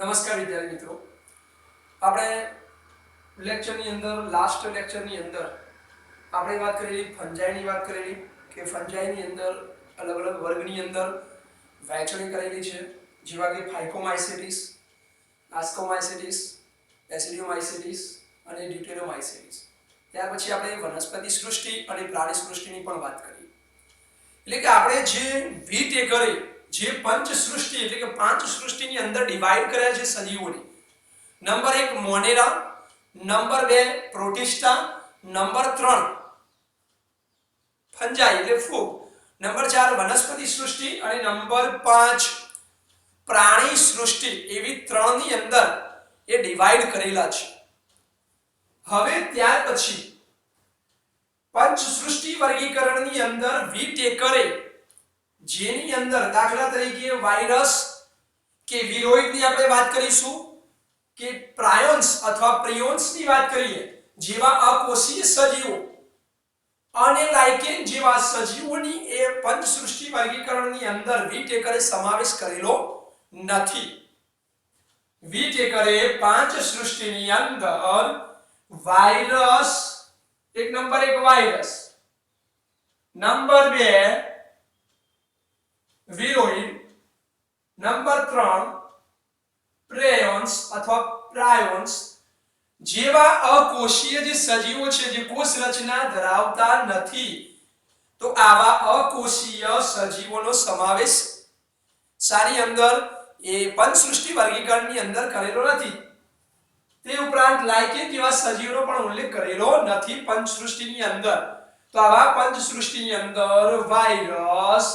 નમસ્કાર વિદ્યાર્થી મિત્રો, આપણે લેક્ચરની અંદર લાસ્ટ લેક્ચરની અંદર આપણે વાત કરેલી ફંજાઈની વાત કરેલી કે ફંજાઈની અંદર અલગ અલગ વર્ગની અંદર વહેંચણી કરેલી છે, જેવા કે ફાઇકોમાઇસેટિસ, આસ્કોમાઇસેટિસ, એસિડિયોમાઇસેટિસ અને ડ્યુટેરોમાઇસેટિસ. ત્યાર પછી આપણે વનસ્પતિ સૃષ્ટિ અને પ્રાણી સૃષ્ટિની પણ વાત કરી. એટલે કે આપણે જે વીટ કરી જે પંચ સૃષ્ટિ એટલે કે પાંચ સૃષ્ટિની અંદર ડિવાઇડ કર્યા છે સજીવોને. નંબર 1 મોનેરા, નંબર 2 પ્રોટિસ્ટા, નંબર 3 ફંજાઈ એટલે ફૂગ, નંબર 4 વનસ્પતિ સૃષ્ટિ અને નંબર 5 પ્રાણી સૃષ્ટિ, એવી ત્રણની અંદર એ ડિવાઇડ કરેલા છે. હવે ત્યાર પછી પંચ સૃષ્ટિ વર્ગીકરણની અંદર વીટ એકરે જેની અંદર દાખલા તરીકે વાયરસ કે વિરોઇડની આપણે વાત કરીશું, કે પ્રાયોન્સ અથવા પ્રિયોન્સની વાત કરીએ, જેવા અકોષીય સજીવો અને લાઇકેન જેવા સજીવોની એ પંચસૃષ્ટિ વર્ગીકરણની અંદર વીટ એકરે સમાવેશ કરેલો નથી. વીટ એકરે પાંચ સૃષ્ટિની અંદર વાયરસ, એક નંબર 1 વાયરસ, નંબર 2 વિરોઇડ, નંબર 3 પ્રેયોન્સ અથવા પ્રાયોન્સ જેવા અકોષીય જે સજીવો છે, જે કોષ રચના ધરાવતા નથી, તો આવા અકોષીય સજીવોનો સમાવેશ સારી અંદર એ પંચસૃષ્ટિ વર્ગીકરણની અંદર કરેલો નથી. તે ઉપરાંત લાઇકેન જેવા સજીવોનો પણ ઉલ્લેખ કરેલો નથી પંચસૃષ્ટિની અંદર. તો આવા પંચસૃષ્ટિની અંદર વાયરસ,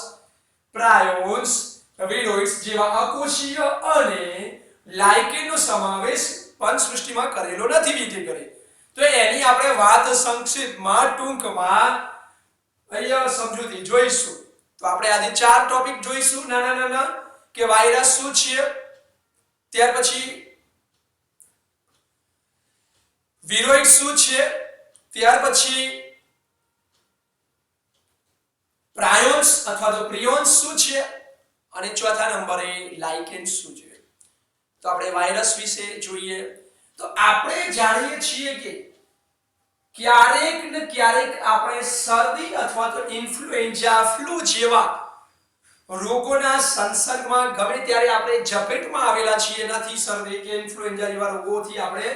પ્રાયોન્સ, વિરોઇડ્સ જેવા અકોષીય અને લાઇકેનનો સમાવેશ પંચસૃષ્ટિમાં કરેલો નથી વીટ એકરે. તો એની આપણે વાત સંક્ષિપ્તમાં ટૂંકમાં અહીંયા સમજૂતી જોઈશું. તો આપણે આજે 4 ટોપિક જોઈશું નાના નાના, કે વાયરસ શું છે, ત્યાર પછી વિરોઇડ શું છે, ત્યાર પછી પ્રાયોન્સ અથવા તો પ્રિયોન્સ શું છે, અને ચોથા નંબરે લાઇકેન શું છે. તો આપણે વાયરસ વિશે જોઈએ. તો આપણે જાણીએ છીએ કે ક્યારેક ને ક્યારેક આપણે શરદી અથવા તો ઇન્ફ્લુએન્ઝા, ફ્લૂ જેવા રોગોના સંસર્ગમાં ગમે ત્યારે આપણે ઝપેટમાં આવેલા છીએ. એનાથી શરદી કે ઇન્ફ્લુએન્ઝા જેવા રોગોથી આપણે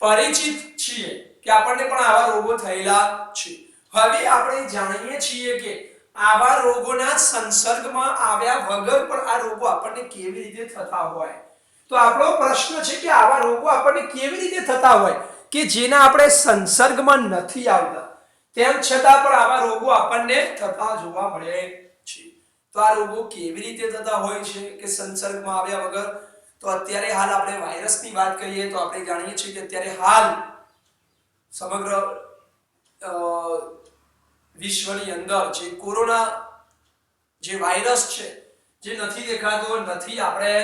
પરિચિત છીએ કે આપણને પણ આવા રોગો થયેલા છે. હવે આપણે જાણીએ છીએ કે આવા રોગોના સંસર્ગમાં આવ્યા વગર પણ આ રોગો આપણને કેવી રીતે થતા હોય. તો આપણો પ્રશ્ન છે કે આવા રોગો આપણને કેવી રીતે થતા હોય કે જેના આપણે સંસર્ગમાં નથી આવતા, તેમ છતાં પણ આવા રોગો આપણને થતા જોવા મળે છે. તો આ રોગો કેવી રીતે થતા હોય છે કે સંસર્ગમાં આવ્યા વગર? તો અત્યારે હાલ આપણે વાયરસની વાત કરીએ તો આપણે જાણીએ છીએ કે અત્યારે હાલ સમગ્ર વિશ્વની અંદર જે કોરોના જે વાયરસ છે, જે નથી દેખાતો, નથી આપણે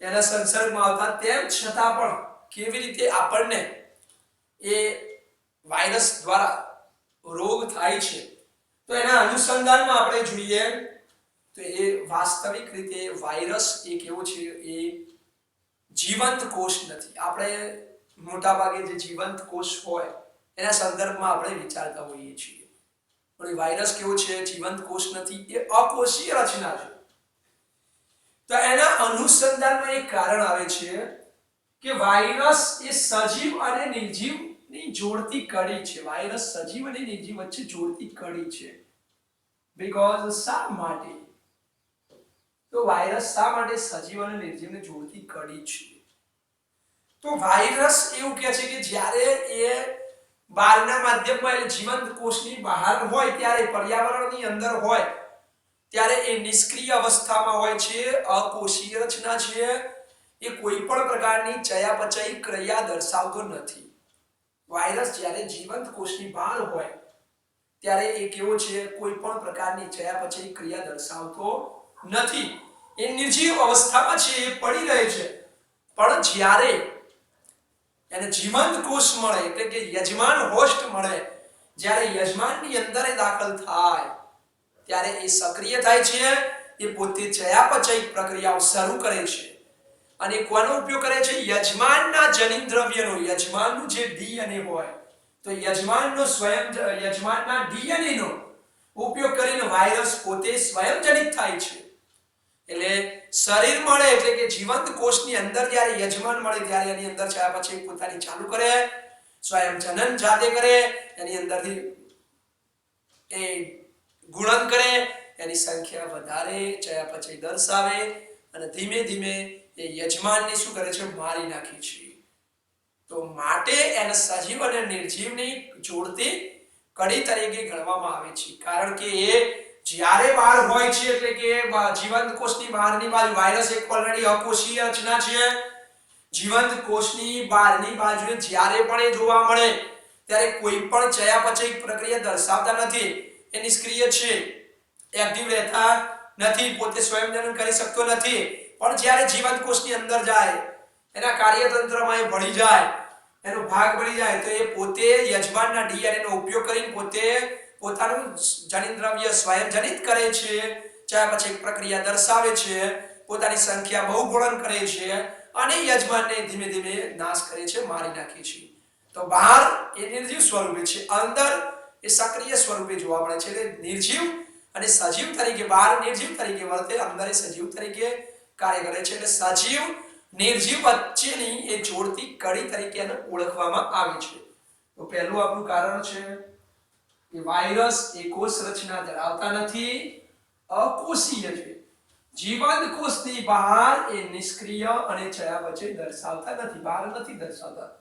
એના સંસર્ગમાં આવતા, તેમ છતાં પણ કેવી રીતે આપણને એ વાયરસ દ્વારા રોગ થાય છે, તો એના અનુસંધાનમાં આપણે જોઈએ તો એ વાસ્તવિક રીતે વાયરસ એક એવો છે, એ જીવંત કોષ નથી. આપણે મોટા ભાગે જે જીવંત કોષ હોય એના સંદર્ભમાં આપણે વિચારતા હોઈએ છીએ, પણ વાયરસ કેવો છે? જીવંત કોષ નથી, એ અકોષીય રચના છે. તો એના અનુસંધાનમાં એક કારણ આવે છે કે વાયરસ એ સજીવ અને નિર્જીવની જોડતી કડી છે. વાયરસ સજીવ અને નિર્જીવ વચ્ચે જોડતી કડી છે. બીકોઝ શા માટે? તો વાયરસ શા માટે સજીવ અને નિર્જીવને જોડતી કડી છે? તો વાયરસ એવું કહે છે કે જ્યારે એ બહારના માધ્યમમાં, એટલે જીવંત કોષની બહાર હોય ત્યારે, પર્યાવરણની અંદર હોય ત્યારે એ નિષ્ક્રિય અવસ્થામાં હોય છે, અકોષીય રચના છે, એ કોઈ પણ પ્રકારની ચયાપચય ક્રિયા દર્શાવતો નથી. વાયરસ જ્યારે જીવંત કોષની બહાર હોય ત્યારે એ કેવો છે? કોઈ પણ પ્રકારની ચયાપચય ક્રિયા દર્શાવતો નથી. એ નિર્જીવ અવસ્થામાં છે, એ પડી રહે છે. પણ જ્યારે એને જીવંત કોષ મળે, એટલે કે યજમાન હોસ્ટ મળે, જ્યારે યજમાનની અંદર એ દાખલ થાય ત્યારે એ સક્રિય થાય છે, એ પોતે ચયાપચય પ્રક્રિયાઓ શરૂ કરે છે. અને કોનો ઉપયોગ કરે છે? યજમાનના જનિત દ્રવ્યનો, યજમાનનું જે ડીએનએ હોય તો યજમાનનો યજમાનના ડીએનએ નો ઉપયોગ કરીને વાયરસ પોતે સ્વયંજનિત થાય છે. એટલે શરીર મળે એટલે કે જીવંત કોષની અંદર જ્યારે યજમાન મળે ત્યારે એની અંદર ચયાપચય પોતાની ચાલુ કરે, સ્વયંજનન જાતે કરે, એની અંદરથી એ ગુણન કરે, એની સંખ્યા વધારે, ચયાપચય દર્શાવે અને ધીમે ધીમે એ યજમાનને શું કરે છે? મારી નાખે છે. તો માટે એને સજીવ અને નિર્જીવની જોડતી કડી તરીકે ગણવામાં આવે છે. કારણ કે એ જ્યારે બહાર હોય છે એટલે કે જીવંત કોષની બહારની બાજુ વાયરસ એક ઓલરેડી અકોષીય રચના છે. જીવંત કોષની બહારની બાજુએ જ્યારે પણ એ જોવા મળે ત્યારે કોઈ પણ ચયાપચય પ્રક્રિયા દર્શાવતા નથી. એ નિષ્ક્રિય છે, એક્ટિવ રહેતા નથી, પોતે સ્વયંજનન કરી શકતો નથી. પણ જ્યારે જીવંત કોષની અંદર જાય, એના કાર્યતંત્રમાં એ ભળી જાય, એનો ભાગ બની જાય તો એ પોતે યજમાનના ડીએનએ નો ઉપયોગ કરીને પોતે પોતાનું જનિત દ્રવ્ય સ્વયંજનિત કરે છે, ચયાપચય પ્રક્રિયા દર્શાવે છે, પોતાની સંખ્યા બહુગુણન કરે છે અને યજમાનને ધીમે ધીમે નાશ કરે છે, મારી નાખે છે. તો બહાર એ નિર્જીવ સ્વરૂપે છે, અંદર એ સક્રિય સ્વરૂપે જોવા મળે છે. એટલે નિર્જીવ અને સજીવ તરીકે બહાર નિર્જીવ તરીકે વર્તે, અંદર એ સજીવ તરીકે કાર્ય કરે છે. એટલે સજીવ નિર્જીવ વચ્ચેની એ જોડતી કડી તરીકે એને ઓળખવામાં આવે છે. તો પહેલું આપણું કારણ છે કે વાયરસ એ કોષ રચના ધરાવતા નથી, અકોષીય છે. જીવંત કોષની બહાર એ નિષ્ક્રિય અને ચયાપચય દર્શાવતા નથી, બહાર નથી દર્શાવતા.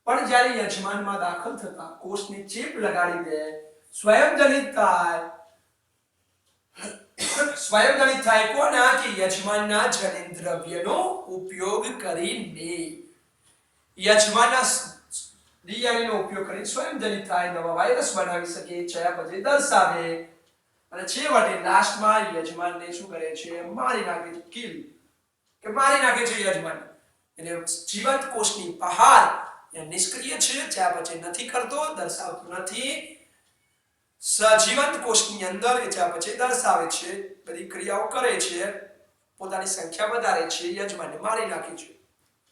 પણ જ્યારે યજમાનમાં દાખલ થતા કોષની ચેપ લગાડી દે, સ્વયંજનિત થાય, સ્વયંજનિત થાય કોના? કે યજમાનના જનિત દ્રવ્યનો ઉપયોગ કરીને, યજમાનના ડીએનએ નો ઉપયોગ કરીને સ્વયંજનિત થાય, નવા વાયરસ બનાવી શકે, ચયાપચય દર્શાવે અને છેવટે લાસ્ટમાં યજમાનને શું કરે છે? મારી નાખે છે, કિલ, કે મારી નાખે છે યજમાન. એટલે જીવંત કોષની બહાર એ નિષ્ક્રિય છે, ચયાપચય નથી કરતો, દર્શાવતો નથી. સજીવંત કોષની અંદર એ ચયાપચય દર્શાવે છે, બધી ક્રિયાઓ કરે છે, પોતાની સંખ્યા વધારે છે, યજમાનને મારી નાખે છે.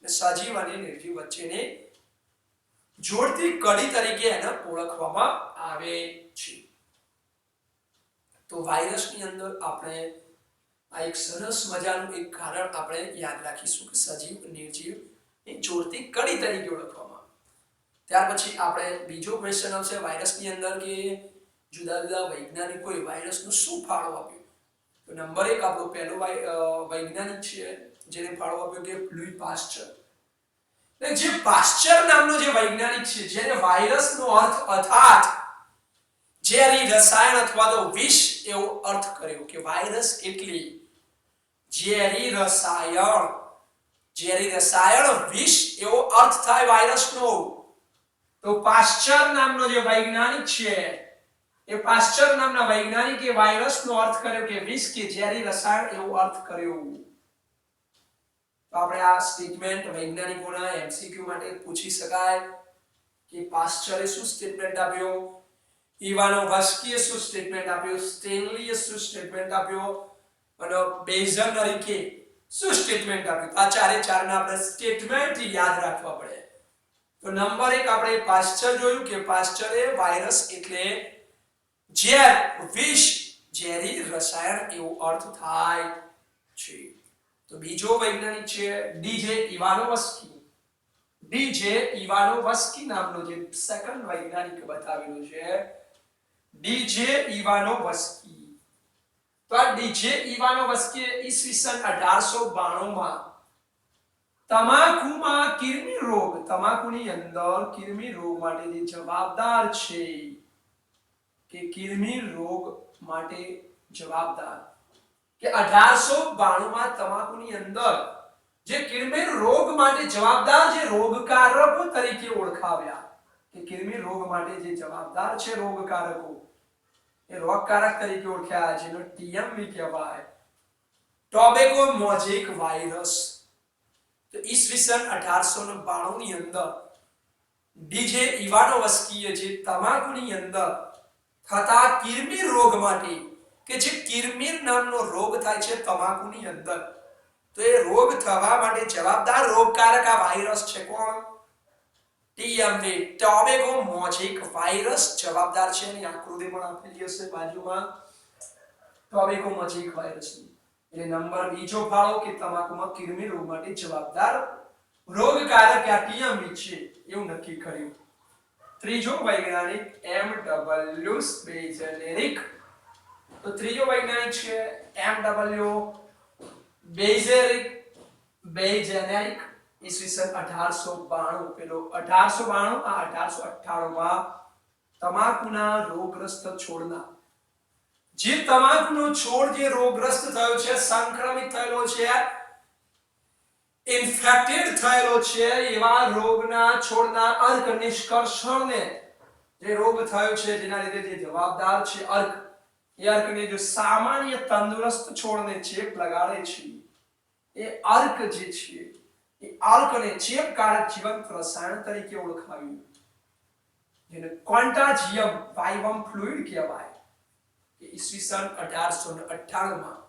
સજીવ અને નિર્જીવ વચ્ચેની જોડતી કડી તરીકે એને ઓળખવામાં આવે છે. તો વાયરસની અંદર આપણે આ એક સરસ મજાનું એક કારણ આપણે યાદ રાખીશું કે સજીવ નિર્જીવ એ જોડતી કડી તરીકે ઓળખવામાં. ત્યાર પછી આપણે બીજો ક્વેશ્ચન આવશે વાયરસની અંદર કે જુદા જુદા વૈજ્ઞાનિકોએ વાયરસનો શું ફાળો આપ્યો. તો નંબર 1 આપણો પહેલો વૈજ્ઞાનિક છે જેને ફાળો આપ્યો કે લૂઈ પાસ્ચર. જે પાસ્ચર નામનો જે વૈજ્ઞાનિક છે જેને વાયરસનો અર્થ અર્થાત ઝેરી રસાયણ અથવા તો વિષ એવો અર્થ કર્યો કે વાયરસ એટલે ઝેરી રસાયણ વિષ એવો અર્થ થાય વાયરસનો. તો પાસ્ચર નામનો જે વૈજ્ઞાનિક છે એ પાસ્ચર નામના વૈજ્ઞાનિકે વાયરસનો અર્થ કર્યો કે વિષ કે ઝેરી રસાયણ એવો અર્થ કર્યો. તો આપણે આ સ્ટેટમેન્ટ વૈજ્ઞાનિકોના એમસીક્યુ માટે પૂછી શકાય કે પાસ્ચરે શું સ્ટેટમેન્ટ આપ્યો, ઇવાનોવસ્કીએ શું સ્ટેટમેન્ટ આપ્યો, સ્ટેનલીએ શું સ્ટેટમેન્ટ આપ્યો અને બેઝનરીકે શું સ્ટેટમેન્ટ આપ્યું. આ ચારે ચારના આપણે સ્ટેટમેન્ટ યાદ રાખવા પડે. તો નંબર 1 આપણે પાસ્ચર જોયું કે પાસ્ચરે વાયરસ એટલે ઝેર, વિષ, ઝેરી રસાયણ એવો અર્થ થાય છે. તો બીજો વૈજ્ઞાનિક છે ડીજે ઇવાનોવસ્કી નામનો જે સેકન્ડ વૈજ્ઞાનિક બતાવેલો છે ડીજે ઇવાનોવસ્કી. તો આ ડીજે ઇવાનોવસ્કી ઈસવીસન 1892 માં તમાકુમાં કીરમી રોગ, તમાકુની અંદર કીરમી રોગ માટે જે જવાબદાર છે કે કીરમી રોગ માટે જવાબદાર કે 1892 માં તમાકુની અંદર જે કીરમી રોગ માટે જવાબદાર જે રોગકારકો તરીકે ઓળખાવ્યા કે કીરમી રોગ માટે જે જવાબદાર છે રોગકારકો એ રોગકારક તરીકે ઓળખ્યા જેનો ટીએમવી કહેવાય, ટોબેકો મોઝેક વાયરસ. તો ઈસવીસન 1892 ની અંદર ડીજે ઇવાનોવસ્કીએ જે તમાકુની અંદર થતા કીરમી રોગ માટે કે જે કીરમીર નામનો રોગ થાય છે તમાકુની અંદર, તો તો એ રોગ થવા માટે જવાબદાર રોગકારક આ વાયરસ છે કોણ? ટીએમવી, ટોબેકો મોઝેક વાયરસ જવાબદાર છે. એની આકૃતિ પણ આપેલી હશે બાજુમાં ટોબેકો મોઝેક વાયરસની. એટલે નંબર બીજો ફાળો કે તમાકુમાં કીરમી રોગ માટે જવાબદાર રોગકારક આ ટીએમવી છે એવું નક્કી કર્યું. ત્રીજો વૈજ્ઞાનિક એમ.ડબલ્યુ. બેઇઝેરિક. તો ત્રીજો વૈજ્ઞાનિક છે એમ.ડબલ્યુ. બેઇઝેરિક ઈસવીસન 1892. પેલો 1892 આ 1898 માં તમાકુના રોગગ્રસ્ત છોડના જે તમાકુનો છોડ જે રોગગ્રસ્ત થયો છે, સંક્રમિત થયેલો છે, ઇન્ફેક્ટેડ થયેલો છે, એવા રોગના છોડના અર્ક નિષ્કર્ષણને જે રોગ થયો છે જેના લીધે જે જવાબદાર છે અર્ક, એ અર્કને જો સામાન્ય તંદુરસ્ત છોડને ચેપ લગાડે છે, એ અર્ક જે છે એ અર્કને ચેપકારક જીવંત રસાયણ તરીકે ઓળખાયું, જેને કોન્ટાજિયમ વાઇવમ ફ્લુઇડ કહેવાય. ઈસવીસન 1898 માં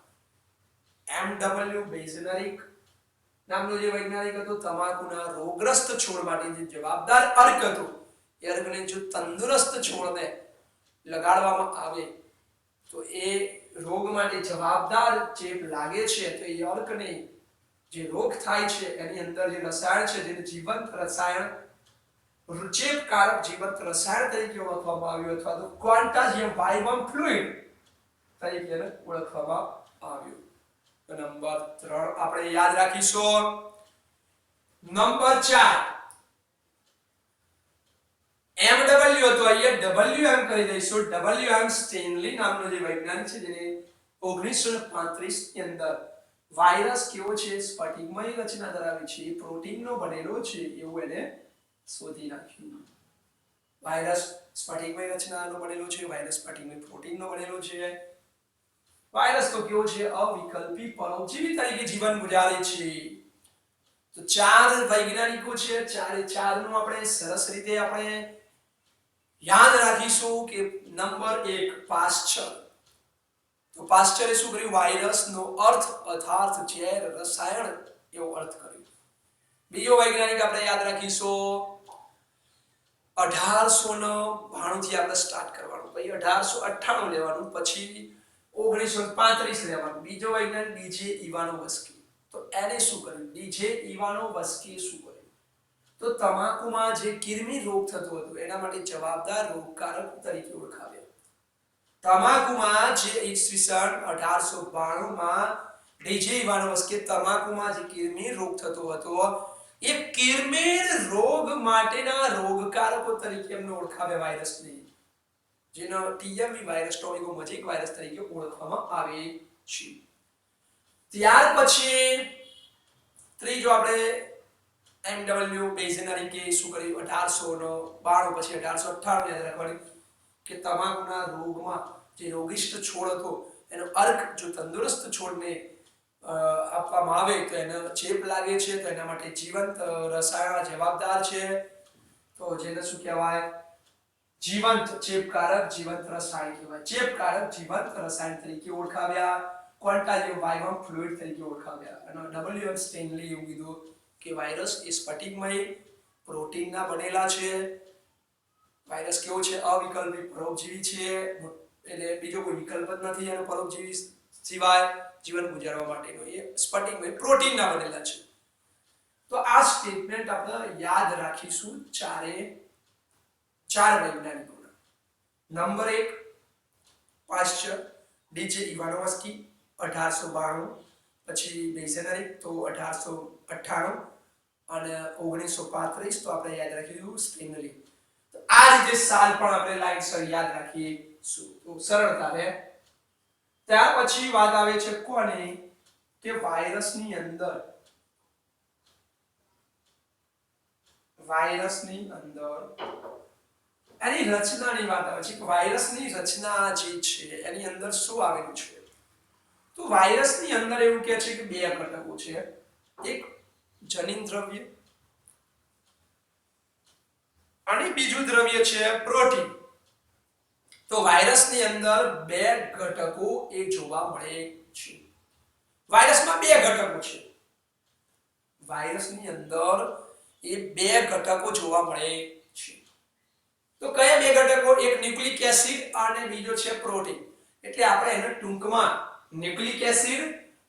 એમ.ડબલ્યુ. બેઇઝેરિક નામનો જે વૈજ્ઞાનિક હતો, તમાકુના રોગગ્રસ્ત છોડ માટે જે જવાબદાર અર્ક હતો, એ અર્કને જો તંદુરસ્ત છોડને લગાડવામાં આવે તો એ રોગ માટે જવાબદાર ચેપ લાગે છે, તો એ અર્કને જે રોગ થાય છે એની અંદર જે રસાયણ છે જેને જીવંત રસાયણ, ચેપકારક જીવંત રસાયણ તરીકે ઓળખવામાં આવ્યું અથવા તો ક્વાન્ટાજિયમ વાઇવમ ફ્લુઇડ તરીકે ઓળખવામાં આવ્યું. નંબર 3 આપણે યાદ રાખીશું. નંબર 4 એમ.ડબલ્યુ. હતો, અહીંયા ડબલ્યુ એમ કરી દઈશું. ડબલ્યુ એમ સ્ટેનલી નામનો જે વૈજ્ઞાનિક છે જેને 1935 ની અંદર વાયરસ કેવો છે, સ્ફટિકમય રચના ધરાવે છે, પ્રોટીનનો બનેલો છે એવું એને શોધી નાખ્યું. વાયરસ સ્ફટિકમય રચનાનો બનેલો છે, વાયરસ સ્ફટિકમય પ્રોટીનનો બનેલો છે. વાયરસ તો કેવો છે, અવિકલ્પી પરોપજીવી તરીકે જીવન ગુજારે છે. તો 4 વૈજ્ઞાનિકો છે, ચારે ચારનું આપણે સરસ રીતે આપણે યાદ રાખીશું. કે નંબર 1 પાસ્ચર. તો પાસ્ચરે શું કર્યું? વાયરસનો અર્થ પદાર્થ, ઝેર, રસાયણ એવો અર્થ કર્યો. બીજો વૈજ્ઞાનિક આપણે યાદ રાખીશું 1892 થી આપણે સ્ટાર્ટ કરવાનું, પછી 1898 લેવાનું, પછી 1935 લેવાનું. બીજો વૈજ્ઞાનિક ડીજે ઇવાનોવસ્કી. તો એને શું કર્યું? ડીજે ઇવાનોવસ્કી શું કર્યું? તો તમાકુમાં જે કીરમી રોગ થતો હતો એના માટે જવાબદાર રોગકારક તરીકે ઓળખાવ્યા. તમાકુમાં જે ઈસવીસન 1892 માં ડીજે ઇવાનોવસ્કી તમાકુમાં જે કીરમી રોગ થતો હતો એ કીરમી રોગ માટેના રોગકારકો તરીકે એમને ઓળખાવ્યા વાયરસને, જેનો ટીએમવી વાયરસ, ટોબેકો મોઝેક વાયરસ તરીકે ઓળખવામાં આવે છે. ત્યાર પછી ત્રીજો આપણે એમ.ડબલ્યુ. બેઇઝેરિકે શું કર્યું? 1892 પછી 1898 યાદ રાખવાની કે તમાકુના રોગમાં જે રોગિષ્ટ છોડ હતો એનો અર્ક જો તંદુરસ્ત છોડને આપવામાં આવે તો એને ચેપ લાગે છે, તો એના માટે જીવંત રસાયણ જવાબદાર છે. તો જેને શું કહેવાય? જીવંત ચેપકારક જીવંત રસાયણ કહેવાય. ચેપકારક જીવંત રસાયણ તરીકે ઓળખાવ્યા. ક્વાન્ટાજિયમ વાઇવમ ફ્લુઇડ તરીકે ઓળખાવ્યા. અને ડબલ્યુ એમ સ્ટેનલી એવું કીધું કે વાયરસ એ સ્ફટિકમય પ્રોટીનના બનેલા છે. વાયરસ કેવો છે? અવિકલ્પી પરોપજીવી છે, એટલે બીજો કોઈ વિકલ્પ જ નથી એનો પરોપજીવી સિવાય જીવન ગુજારવા માટેનો. એ સ્ફટિકમય પ્રોટીનના બનેલા છે. તો આ સ્ટેટમેન્ટ આપણે યાદ રાખીશું ચાર વૈજ્ઞાનિકોના. નંબર 1 પાસ્ચર, ડીજે ઇવાનોવસ્કી 1892, પછી બેઇઝેરિક તો 1898 અને 1935 તો આપણે યાદ રાખીશું સ્ટેનલી. તો આ રીતે સાલ પણ આપણે લાઈનસર યાદ રાખીશું તો સરળતા રહે. ત્યાર પછી વાત આવે છે કોની? કે વાયરસની અંદર એની રચનાની વાત આવે છે કે વાયરસની રચના જે છે એની અંદર શું આવેલું છે? તો વાયરસની અંદર એવું કહે છે કે 2 ઘટકો છે. એક જનીન દ્રવ્ય અને બીજું દ્રવ્ય છે પ્રોટીન. તો વાયરસની અંદર 2 ઘટકો એ જોવા મળે છે. વાયરસમાં 2 ઘટકો છે. વાયરસની અંદર એ બે ઘટકો જોવા મળે છે. તો કયા બે ઘટકો? એક ન્યુક્લિક એસિડ અને બીજો છે પ્રોટીન. એટલે આપણે એને ટૂંકમાં ન્યુક્લિક એસિડ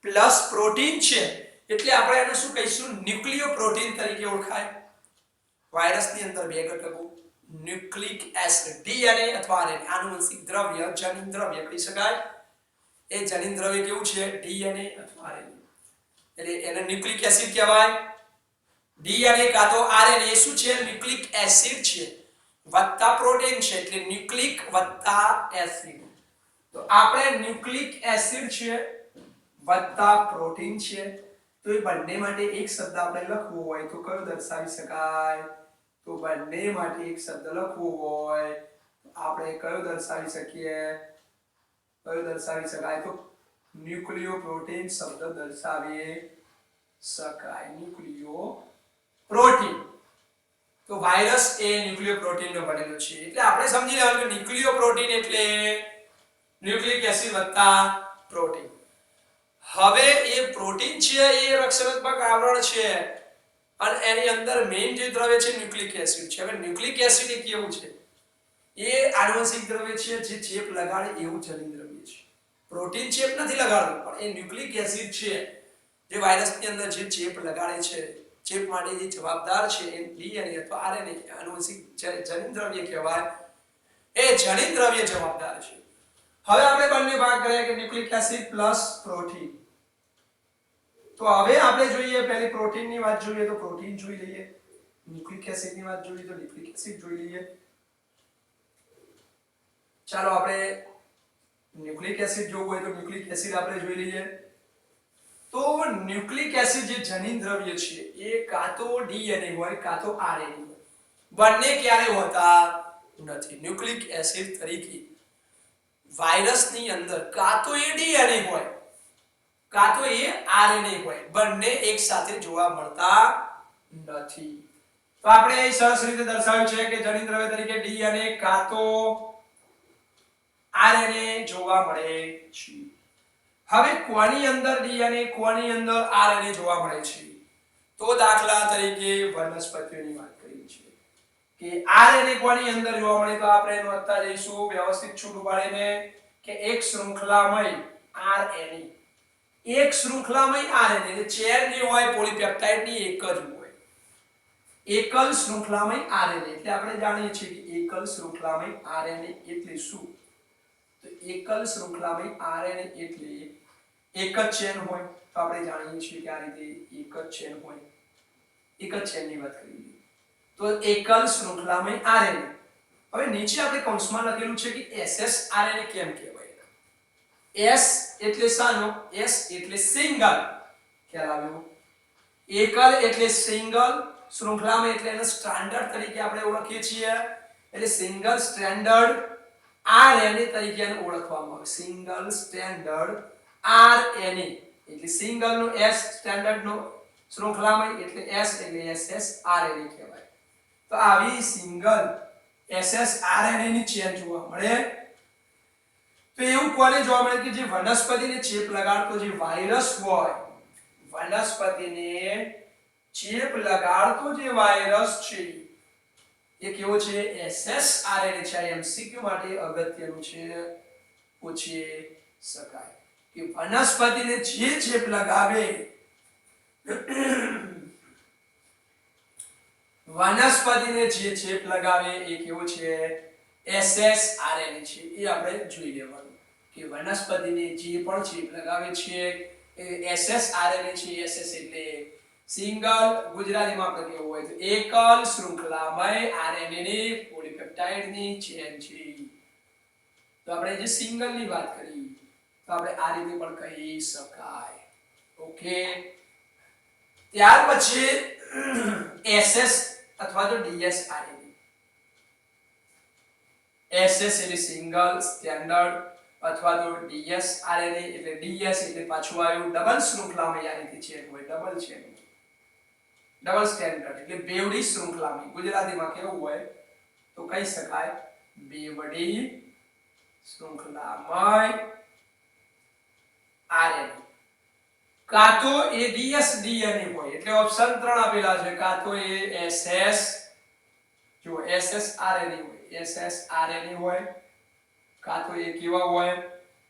પ્લસ પ્રોટીન છે એટલે આપણે એને શું કહીશું? ન્યુક્લિયોપ્રોટીન તરીકે ઓળખાય. વાયરસની અંદર બે ઘટકો ન્યુક્લિક એસિડ ડીએનએ અથવા આરએનએ આનુવંશિક દ્રવ્ય જનીન દ્રવ્ય કહી શકાય. એ જનીન દ્રવ્ય કેવું છે? ડીએનએ અથવા આરએનએ. એટલે એને ન્યુક્લિક એસિડ કહેવાય. ડીએનએ કાં તો આરએનએ શું છે? ન્યુક્લિક એસિડ છે વત્તા પ્રોટીન છે એટલે ન્યુક્લિક વત્તા એસિડ. તો આપણે ન્યુક્લિક એસિડ છે વત્તા પ્રોટીન છે તો એ બંને માટે એક શબ્દ આપણે લખવો હોય તો કયો દર્શાવી શકાય? તો બંને માટે એક શબ્દ લખવો હોય આપણે કયો દર્શાવી શકીએ? કયો દર્શાવી શકાય? તો ન્યુક્લિયોપ્રોટીન શબ્દ દર્શાવી શકાય. ન્યુક્લિયોપ્રોટીન. તો વાયરસ એ ન્યુક્લિયોપ્રોટીન નો બનેલો છે એટલે આપણે સમજી લેવાનું કે ન્યુક્લિયોપ્રોટીન એટલે ન્યુક્લિક એસિડ વત્તા પ્રોટીન. હવે એ પ્રોટીન છે એ રક્ષણાત્મક આવરણ છે અને એની અંદર મેઇન જે દ્રવ્ય છે ન્યુક્લિક એસિડ છે. હવે ન્યુક્લિક એસિડ એ કેવું છે? એ આનુવંશિક દ્રવ્ય છે જે ચેપ લગાડે એવું જનીન દ્રવ્ય છે. પ્રોટીન ચેપ નથી લગાડતું પણ એ ન્યુક્લિક એસિડ છે જે વાયરસની અંદર જે ચેપ લગાડે છે, ચેપ માટે જે જવાબદાર છે એ ડીએનએ અથવા આરએનએ આનુવંશિક જનીન દ્રવ્ય કહેવાય. એ જનીન દ્રવ્ય જવાબદાર છે. હવે આપણે બંને ભાગ કર્યા કે ન્યુક્લિક એસિડ પ્લસ પ્રોટીન. તો હવે આપણે જોઈએ પહેલી પ્રોટીનની વાત જોઈએ તો પ્રોટીન જોઈ લઈએ. ન્યુક્લિક એસિડની વાત જોઈએ તો ન્યુક્લિક એસિડ જોઈ લઈએ. ચાલો આપણે ન્યુક્લિક એસિડ જોવું હોય તો ન્યુક્લિક એસિડ આપણે જોઈ લઈએ. તો ન્યુક્લિક એસિડ જે જનીન દ્રવ્ય છે એ કાં તો ડીએનએ હોય કાં તો આરએનએ હોય. બંને ક્યારે હોતા નથી. ન્યુક્લિક એસિડ તરીકે વાયરસની અંદર કાં તો એ ડીએનએ હોય કાં તો એ આરએનએ હોય. બંને એક સાથે જોવા મળતા નથી. તો આપણે અહીં સરસ રીતે દર્શાવ્યું છે કે જનીન દ્રવ્ય તરીકે ડીએનએ કાં તો આરએનએ જોવા મળે છે. હવે કોની અંદર ડીએનએ કોની અંદર આરએનએ જોવા મળે છે? તો દાખલા તરીકે વનસ્પતિઓની વાત કરી છે કે આરએનએ કોની અંદર જોવા મળે તો આપણે એનો અત્તા જઈશું વ્યવસ્થિત છૂટું પાડીને કે એક શૃંખલામય આરએનએ. એક શૃંખલામય આરએનએ એટલે ચેન જે હોય પોલીપેપ્ટાઇડ ની એક જ હોય. એકલ શૃંખલામય આરએનએ એટલે આપણે જાણીએ છીએ કે એકલ શૃંખલામય આરએનએ એટલે શું? તો એકલ શૃંખલામય આરએનએ એટલે એક જ ચેન હોય. તો આપણે જાણીએ છીએ કે આ રીતે એક જ ચેન હોય. એક જ ચેનની વાત કરીએ તો એકલ શૃંખલામય આરએનએ. હવે નીચે આપણે કૌંસમાં લખેલું છે કે એસએસ આરએનએ કેમ કહેવાય? એસ એટલે શાનો? એસ એટલે સિંગલ. ખ્યાલ આવ્યો? એકલ એટલે સિંગલ, શૃંખલામય એટલે એને સ્ટાન્ડર્ડ તરીકે આપણે ઓળખીએ છીએ એટલે સિંગલ સ્ટ્રેન્ડર્ડ આરએનએ તરીકે એને ઓળખવામાં આવે. સિંગલ સ્ટ્રેન્ડર્ડ આરએનએ એટલે સિંગલ નો એસ, સ્ટ્રેન્ડર્ડ નો શૃંખલામય એટલે એસ એટલે એસએસ આરએનએ કહેવાય. તો આવી સિંગલ એસએસ આરએનએ ની ચેન જોવા મળે. તો એવું કોને જોવા મળે કે જે વનસ્પતિને ચેપ લગાડતો જે વાયરસ હોય, વનસ્પતિને ચેપ લગાડતો જે વાયરસ છે એ કેવો છે? એસએસ આરએનએ છે. એમસીક્યુ માટે અગત્યનું છે, પૂછી શકાય કે વનસ્પતિને જે ચેપ લગાવે વનસ્પતિને જે ચેપ લગાવે એ કેવો છે? એસએસ આરએનએ છે. એ આપણે જોઈ લેવાનું કે વનસ્પતિને જે પણ ચેપ લગાવે છે એ એસએસ આરએનએ છે. એસએસ એટલે સિંગલ, ગુજરાતીમાં આપણે કેવું હોય તો એકલ શૃંખલામય આરએનએ ની પોલીપેપ્ટાઇડ ની ચેન છે. તો આપણે જે સિંગલ ની વાત કરી તો આપણે આ રીતે પણ કહી શકાય. ઓકે. ત્યાર પછી એસએસ અથવા તો ડીએસ આરએનએ. એસએસ એટલે સિંગલ સ્ટેન્ડર્ડ અથવા તો ડીએસ આરએનએ એટલે ડીએસ એટલે પાછું આવ્યું ડબલ શૃંખલામય આ રીતે ચેન હોય. ડબલ ચેન, ડબલ સ્ટેન્ડર્ડ એટલે બેવડી શૃંખલામય. ગુજરાતીમાં કેવું હોય તો કહી શકાય બેવડી શૃંખલામય આરએનએ. કાં તો એડીએસ ડીએનએ હોય, એટલે ઓપ્શન 3 આપેલા છે, કાં તો એ એસએસ જો એસએસઆરએનએ હોય, એસએસઆરએનએ હોય, કાં તો એ કેવા હોય,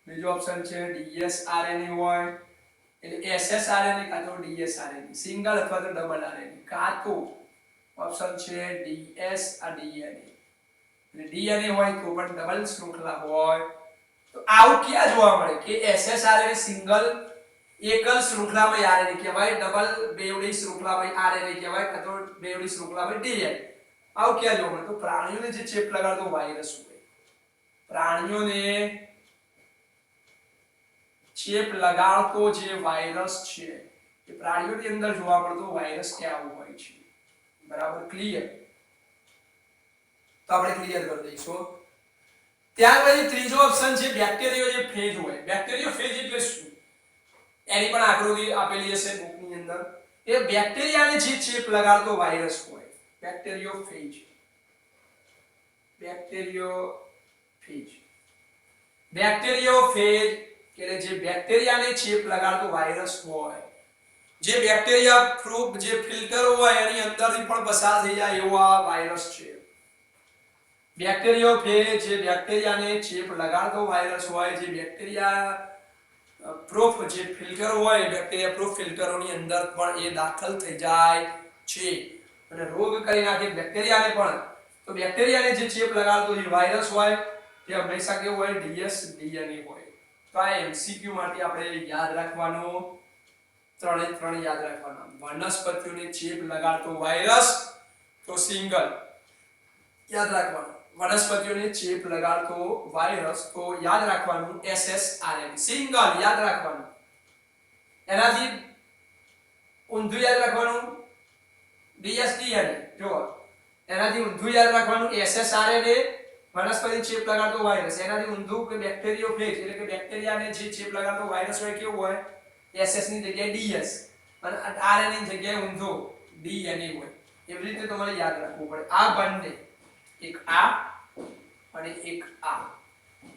બીજો ઓપ્શન છે ડીએસઆરએનએ હોય, એટલે એસએસઆરએનએ કાં તો ડીએસઆરએનએ, સિંગલ અથવા તો ડબલ આરએનએ, કાં તો ઓપ્શન છે ડીએસ ડીએનએ, એટલે ડીએનએ હોય તો પણ ડબલ શૃંખલા હોય. તો આવું ક્યાં જોવા મળે કે એસએસઆરએનએ સિંગલ એકલ શૃંખલામાં આરએનએ કહેવાય, ડબલ બેવડી શૃંખલામાં આરએનએ કહેવાય, કાં તો બેવડી શૃંખલામાં ડીએનએ. આવું ક્યાં જોવા મળે? તો પ્રાણીઓને જે ચેપ લગાડતો વાયરસ હોય, પ્રાણીઓને ચેપ લગાડતો જે વાયરસ છે એ પ્રાણીઓની અંદર જોવા મળતો વાયરસ ક્યાં હોય છે. બરાબર, ક્લિયર? તો આપણે ક્લિયર કરી દઈશું. ત્યાર પછી ત્રીજો ઓપ્શન છે બેક્ટેરિયોફેજ હોય. બેક્ટેરિયોફેજ એટલે શું? એની પણ આકૃતિ આપેલી હશે બુકની અંદર. એ બેક્ટેરિયાને જે ચેપ લગાડતો વાયરસ હોય, બેક્ટેરિયોફેજ. બેક્ટેરિયોફેજ, બેક્ટેરિયોફેજ એટલે જે બેક્ટેરિયાને ચેપ લગાડતો વાયરસ હોય, જે બેક્ટેરિયા પ્રૂફ જે ફિલ્ટર હોય એની અંદરથી પણ પસાર થઈ જાય એવો આ વાયરસ છે. બેક્ટેરિયોફેજ જે બેક્ટેરિયાને ચેપ લગાડતો વાયરસ હોય, જે બેક્ટેરિયા પ્રૂફ જે ફિલ્ટર હોય, બેક્ટેરિયા પ્રૂફ ફિલ્ટરોની અંદર પણ એ દાખલ થઈ જાય છે અને રોગ કરી નાખે બેક્ટેરિયાને પણ. તો બેક્ટેરિયાને જે ચેપ લગાડતો જે વાયરસ હોય તે હંમેશા કેવો હોય? ડીએસ ડીએનએ હોય. તો આ એમસીક્યુ માટે આપણે યાદ રાખવાનું, 3 એ 3 યાદ રાખવાના. વનસ્પતિઓને ચેપ લગાડતો વાયરસ તો સિંગલ યાદ રાખવાનું, વનસ્પતિઓને ચેપ લગાડતો વાયરસ તો યાદ રાખવાનું એસએસઆરએનએ, સિંગલ યાદ રાખવાનું. એનાથી ઊંધું યાદ રાખવાનું ડીએસડીએનએ. જો એનાથી ઊંધું યાદ રાખવાનું એસએસઆરએનએ, વનસ્પતિ ચેપ લગાડતો વાયરસ. એનાથી ઊંધું કે બેક્ટેરિયોફેજ એટલે કે બેક્ટેરિયાને જે ચેપ લગાડતો વાયરસ હોય કેવું હોય? એસએસ ની જગ્યાએ ડીએસ અને આરએનએ ની જગ્યાએ ઊંધો ડીએનએ હોય. એવી રીતે તમારે યાદ રાખવું પડે. આ બંને, એક આ અને એક આ.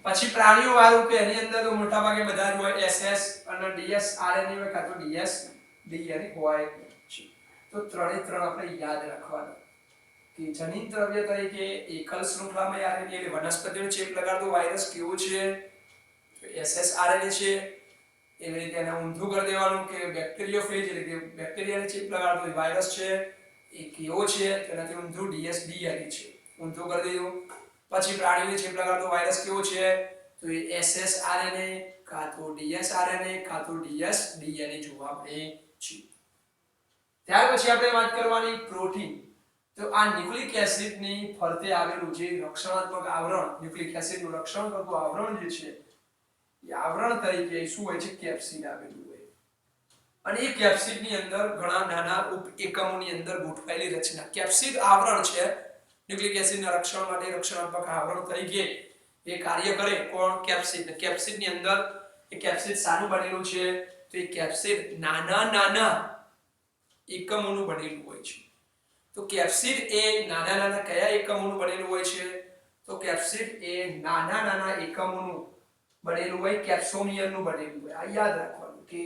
પછી પ્રાણીઓ વાળું કે એની અંદર તો મોટા ભાગે બધા જ હોય એસએસ અને ડીએસ આરએનએ હોય, કાં તો ડીએસ ડીએનએ હોય છે. તો 3 એ 3 આપણે યાદ રાખવાના કે જનીન દ્રવ્ય તરીકે એકલ શૃંખલામાં આરએનએ એટલે વનસ્પતિનો ચેપ લગાડતો વાયરસ કેવો છે? તો એસએસઆરએનએ છે. એવી રીતે એને ઊંધું કરી દેવાનું કે બેક્ટેરિયોફેજ એટલે કે બેક્ટેરિયાને ચેપ લગાડતો વાયરસ છે એ કેવો છે? તેનાથી ઊંધું ડીએસ ડીએનએ છે, ઊંધું કરી દીધું. પછી પ્રાણીને ચેપ લગાડતો વાયરસ કેવો છે? તો એ એસએસઆરએનએ કાં તો ડીએસઆરએનએ કાં તો ડીએસ ડીએનએ જોવા મળે છે. ત્યાર પછી આપણે વાત કરવાની પ્રોટીન. તો આ ન્યુક્લિક એસિડની ફરતે આવેલું જે રક્ષણાત્મક આવરણ, ન્યુક્લિક એસિડનું રક્ષણ કરતું આવરણ જે છે એ આવરણ તરીકે શું હોય છે? કેપ્સિડ આવેલું હોય. અને એ કેપ્સિડની અંદર ઘણા નાના ઉપ એકમોની અંદર ગોઠવાયેલી રચના કેપ્સિડ આવરણ છે. ન્યુક્લિક એસિડના રક્ષણ માટે રક્ષણાત્મક આવરણ તરીકે એ કાર્ય કરે. કોણ? કેપ્સિડ. કેપ્સિડની અંદર એ કેપ્સિડ સારું બનેલું છે તો એ કેપ્સિડ નાના નાના એકમોનું બનેલું હોય છે. તો કેપ્સિડ એ નાના નાના કયા એકમોનું બનેલું હોય છે? તો કેપ્સિડ એ નાના નાના એકમોનું બનેલું હોય, કેપ્સોમિયરનું બનેલું હોય. આ યાદ રાખવાનું કે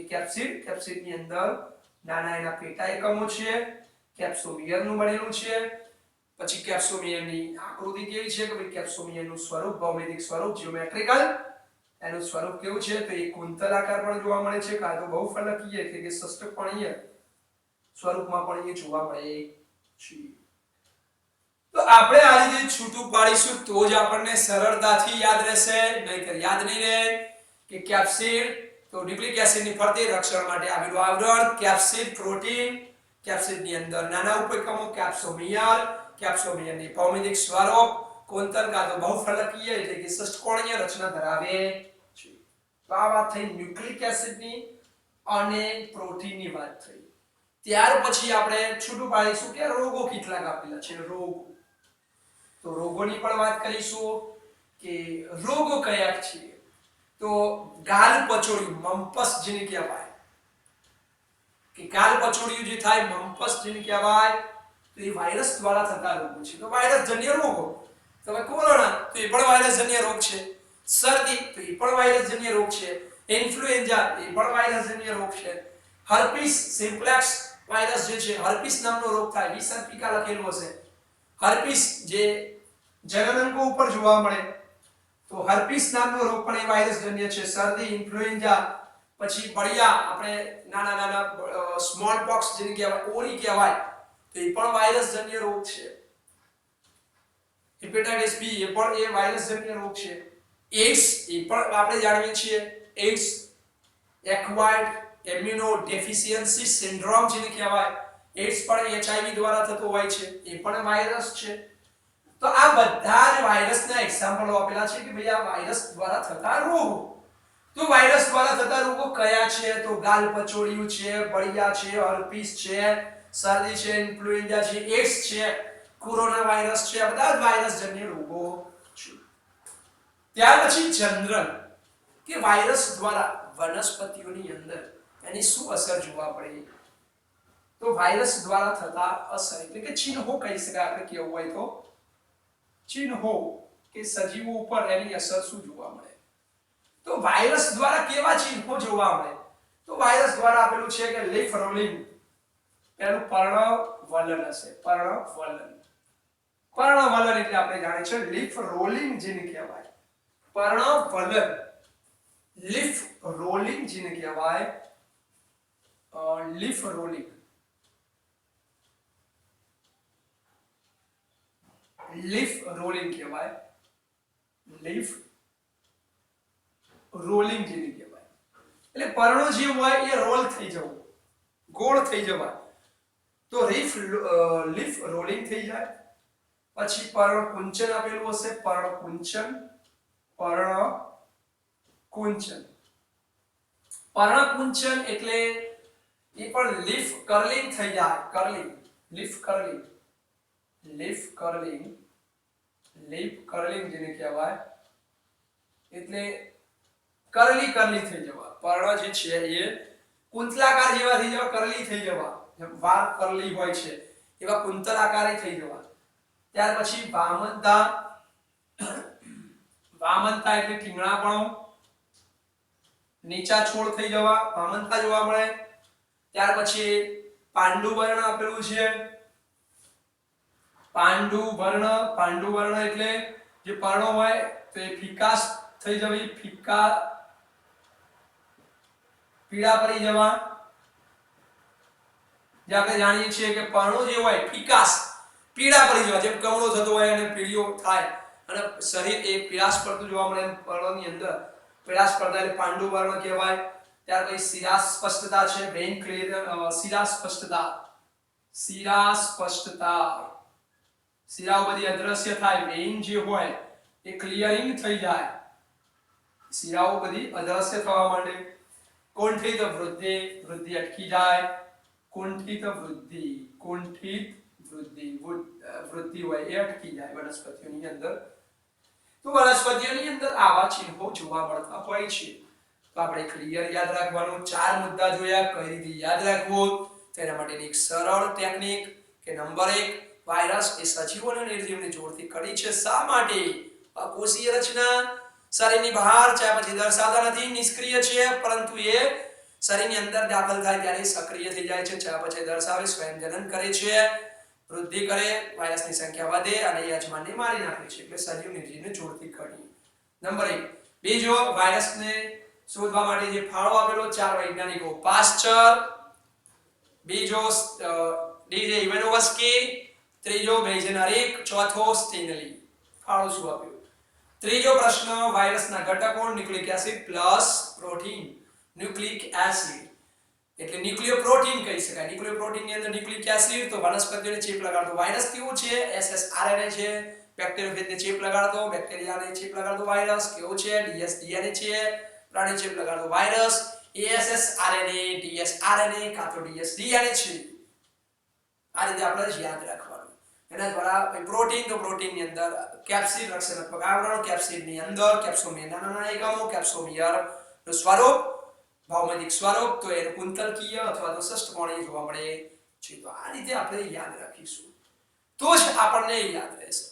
કેપ્સિડની અંદર નાના એના પેટા એકમો છે, કેપ્સોમિયરનું બનેલું છે. પછી કેપ્સોમિયરની આકૃતિ કેવી છે? કે ભાઈ કેપ્સોમિયરનું સ્વરૂપ, ભૌમિતિક સ્વરૂપ, જીઓમેટ્રિકલ એનું સ્વરૂપ કેવું છે? તો એ કુંતલ આકાર પણ જોવા મળે છે, કાં તો બહુફલકીય એટલે કે ષષ્ઠકોણીય સ્વરૂપમાં પણ એ જોવા મળે છે. તો આપણે આ રીતે છૂટું પાડીશું તો જ આપણને સરળતાથી યાદ રહેશે, નહીંતર યાદ નહીં રહે. કે કેપ્સિડ તો ન્યુક્લિક એસિડની ફરતે રક્ષણ માટે આવેલું આવરણ, કેપ્સિડ પ્રોટીન, કેપ્સિડની અંદર નાના ઉપએકમો કેપ્સોમિયર, કેપ્સોમિયરની ભૌમિતિક સ્વરૂપ કોંતલ કાં તો બહુફલકીય એટલે કે ષષ્ઠકોણીય રચના ધરાવે છે. તો આ વાત થઈ ન્યુક્લિક એસિડની અને પ્રોટીનની વાત થઈ. ત્યાર પછી આપણે છૂટું પાડીશું કે રોગો કેટલાક આપેલા છે. રોગ, તો રોગોની પણ વાત કરીશું કે રોગો કયા છે. તો ગાલપચોડિયું, મમ્પસ જેને કહેવાય કે ગાલપચોડિયું જે થાય, મમ્પસ જેને કહેવાય, તો એ વાયરસ દ્વારા થતા રોગો છે. તો વાયરસજન્ય રોગો, તમે કોરોના તો એ પણ વાયરસજન્ય રોગ છે, શરદી તો એ પણ વાયરસજન્ય રોગ છે, ઇન્ફ્લુએન્ઝા એ પણ વાયરસજન્ય રોગ છે. હર્પીસ સિમ્પ્લેક્સ વાયરસ જે છે, હર્પીસ નામનો રોગ થાય, વિસર્પિકા લખેલું હશે. હર્પીસ જે જનનાંગો ઉપર જોવા મળે, તો હર્પીસ નામનો રોગ પણ એ વાયરસજન્ય છે. શરદી, ઇન્ફ્લુએન્ઝા, પછી બળિયા, આપણે નાના નાના સ્મોલ પોક્સ જેને કહેવાય, ઓરી કહેવાય, તો એ પણ વાયરસજન્ય રોગ છે. હેપેટાઇટિસ બી એ પણ એ વાયરસજન્ય રોગ છે. એડ્સ એ પણ આપણે જાણીએ છીએ, AIDS acquired immuno deficiency syndrome જેને કહેવાય, એડ્સ પણ એચઆઈવી દ્વારા થતો હોય છે, એ પણ વાયરસ છે. તો આ બધા જ વાયરસના એક્ઝામ્પલો આપેલા છે કે ભાઈ આ વાયરસ દ્વારા થતા રોગો. તો વાયરસ દ્વારા થતા રોગો કયા છે? તો ગાલપચોડિયું છે, બળિયા છે, હર્પીસ છે, શરદી છે, ઇન્ફ્લુએન્ઝા છે, એડ્સ છે, કોરોના વાયરસ છે, આ બધા જ વાયરસજન્ય રોગો છે. ત્યાર પછી જનરલ કે વાયરસ દ્વારા વનસ્પતિઓની અંદર એની શું અસર જોવા પડે? તો વાયરસ દ્વારા થતા અસર એટલે કે ચિહ્નો કહી શકાય, આપણે કેવું હોય તો ચિહ્નો કે સજીવો ઉપર એની અસર શું જોવા મળે? તો વાયરસ દ્વારા કેવા ચિહ્નો જોવા મળે? તો વાયરસ દ્વારા આપેલું છે કે લીફ રોલિંગ, એનું પર્ણવલન હશે. પર્ણવલન, પર્ણવલન એટલે આપણે જાણીએ છીએ લીફ રોલિંગ જેને કહેવાય. પર્ણવલન, લીફ રોલિંગ જેને કહેવાય, લીફ રોલિંગ, લીફ રોલિંગ કહેવાય, લીફ રોલિંગ જેને કહેવાય. એટલે પર્ણો જે હોય એ રોલ થઈ જવું, ગોળ થઈ જવા, તો લીફ રોલિંગ થઈ જાય. પછી પર્ણકુંચન આપેલું હશે, પર્ણકુંચન, પર્ણકુંચન, પર્ણકુંચન એટલે એ પણ લીફ કર્લિંગ થઈ જાય, curling, leaf curling, leaf curling, leaf curling જેને કહેવાય, એટલે કરલી કરલી થઈ જવા. પર્ણ જે છે એ કુંતલાકાર જેવા થઈ જવા, કરલી થઈ જવા, જેમ વાળ કરલી હોય છે એવા કુંતલ આકારે થઈ જવા. ત્યાર પછી વામનતા, વામનતા એટલે ઠીંગણાપણું, નીચા છોડ થઈ જવા, વામનતા જોવા મળે. ત્યાર પછી પાંડુવર્ણ આપેલું છે, પાંડુવર્ણ, પાંડુવર્ણ એટલે જે પર્ણો હોય તો એ ફિકાસ થઈ જવી, ફિક્કા પીળા પડી જવા. જે આપણે જાણીએ છીએ કે પર્ણો જે હોય ફિકાસ પીળા પડી જવા, જેમ કમળો થતો હોય અને પીળીઓ થાય અને શરીર એ પીળાશ પડતું જોવા મળે, પર્ણોની અંદર પીળાશ પડતા એટલે પાંડુવર્ણ કહેવાય. ત્યાર પછી શિરા સ્પષ્ટતા છે, વેઇન ક્લિયર, શિરા સ્પષ્ટતા, શિરા સ્પષ્ટતા, શિરાઓ બધી અદ્રશ્ય થાય, વેઇન જે હોય એ ક્લિયરિંગ થઈ જાય, શિરાઓ બધી અદ્રશ્ય થવા માંડે. કુંઠિત વૃદ્ધિ, વૃદ્ધિ અટકી જાય, કુંઠિત વૃદ્ધિ, કુંઠિત વૃદ્ધિ, વૃદ્ધિ હોય એ અટકી જાય વનસ્પતિઓની અંદર. તો વનસ્પતિઓની અંદર આવા ચિહ્નો જોવા મળતા હોય છે. તો આપણે ક્લિયર યાદ રાખવાનું, 4 મુદ્દા જોયા, કઈ રીતે યાદ રાખવું તેના માટેની એક સરળ ટેકનિક કે નંબર 1, વાયરસ એ સજીવો અને નિર્જીવની જોડતી કડી છે. શા માટે? અકોષીય રચના, શરીરની બહાર છે પછી દર્શાવતા નથી, નિષ્ક્રિય છે, પરંતુ એ શરીરની અંદર દાખલ થાય ત્યારે સક્રિય થઈ જાય છે, ચા પછી દર્શાવે, સ્વયંજનન કરે છે, વૃદ્ધિ કરે, વાયરસની સંખ્યા વધે અને યજમાનને મારી નાખે છે. એટલે સજીવ નિર્જીવને જોડતી કડી. નંબર 1. બીજો, વાયરસને શોધવા માટે જે ફાળો આપેલો 4 વૈજ્ઞાનિકો, પાસ્ચર, બીજો ડીજે ઇવાનોવ્સ્કી, ત્રીજો બેઇઝેનરિક, ચોથો સ્ટેનલી. ફાળો શું આપ્યો? ત્રીજો પ્રશ્ન, વાયરસના ઘટકો nucleic acid plus protein. Nucleic acid એટલે ન્યુક્લિયોપ્રોટીન કહી શકાય. ન્યુક્લિયોપ્રોટીનની અંદર ન્યુક્લિક એસિડ, તો વનસ્પતિઓને ચેપ લગાડતો વાયરસ કેવો છે? એસએસઆરએનએ છે. બેક્ટેરિયોફેજને ચેપ લગાડતો, બેક્ટેરિયાને ચેપ લગાડતો વાયરસ કેવો છે? ડીએસડીએનએ છે. પ્રાણી ચેપ લગાડતો વાયરસ એએસએસઆરએનએ, ડીએસઆરએનએ કાં તો ડીએસડીએનએ છે. આ રીતે આપણે યાદ રાખવાનું. એના દ્વારા પ્રોટીન, તો પ્રોટીનની અંદર કેપ્સિડ રક્ષણાત્મક આવરણ, કેપ્સિડની અંદર કેપ્સોમિયર નાના નાના એકમો, કેપ્સોમિયર નું સ્વરૂપ, ભૌમિતિક સ્વરૂપ, તો એ કુંતલકીય અથવા તો ષષ્ઠકોણીય જોવા મળે છે. તો આ રીતે આપણે યાદ રાખીશું તો જ આપણને યાદ રહેશે.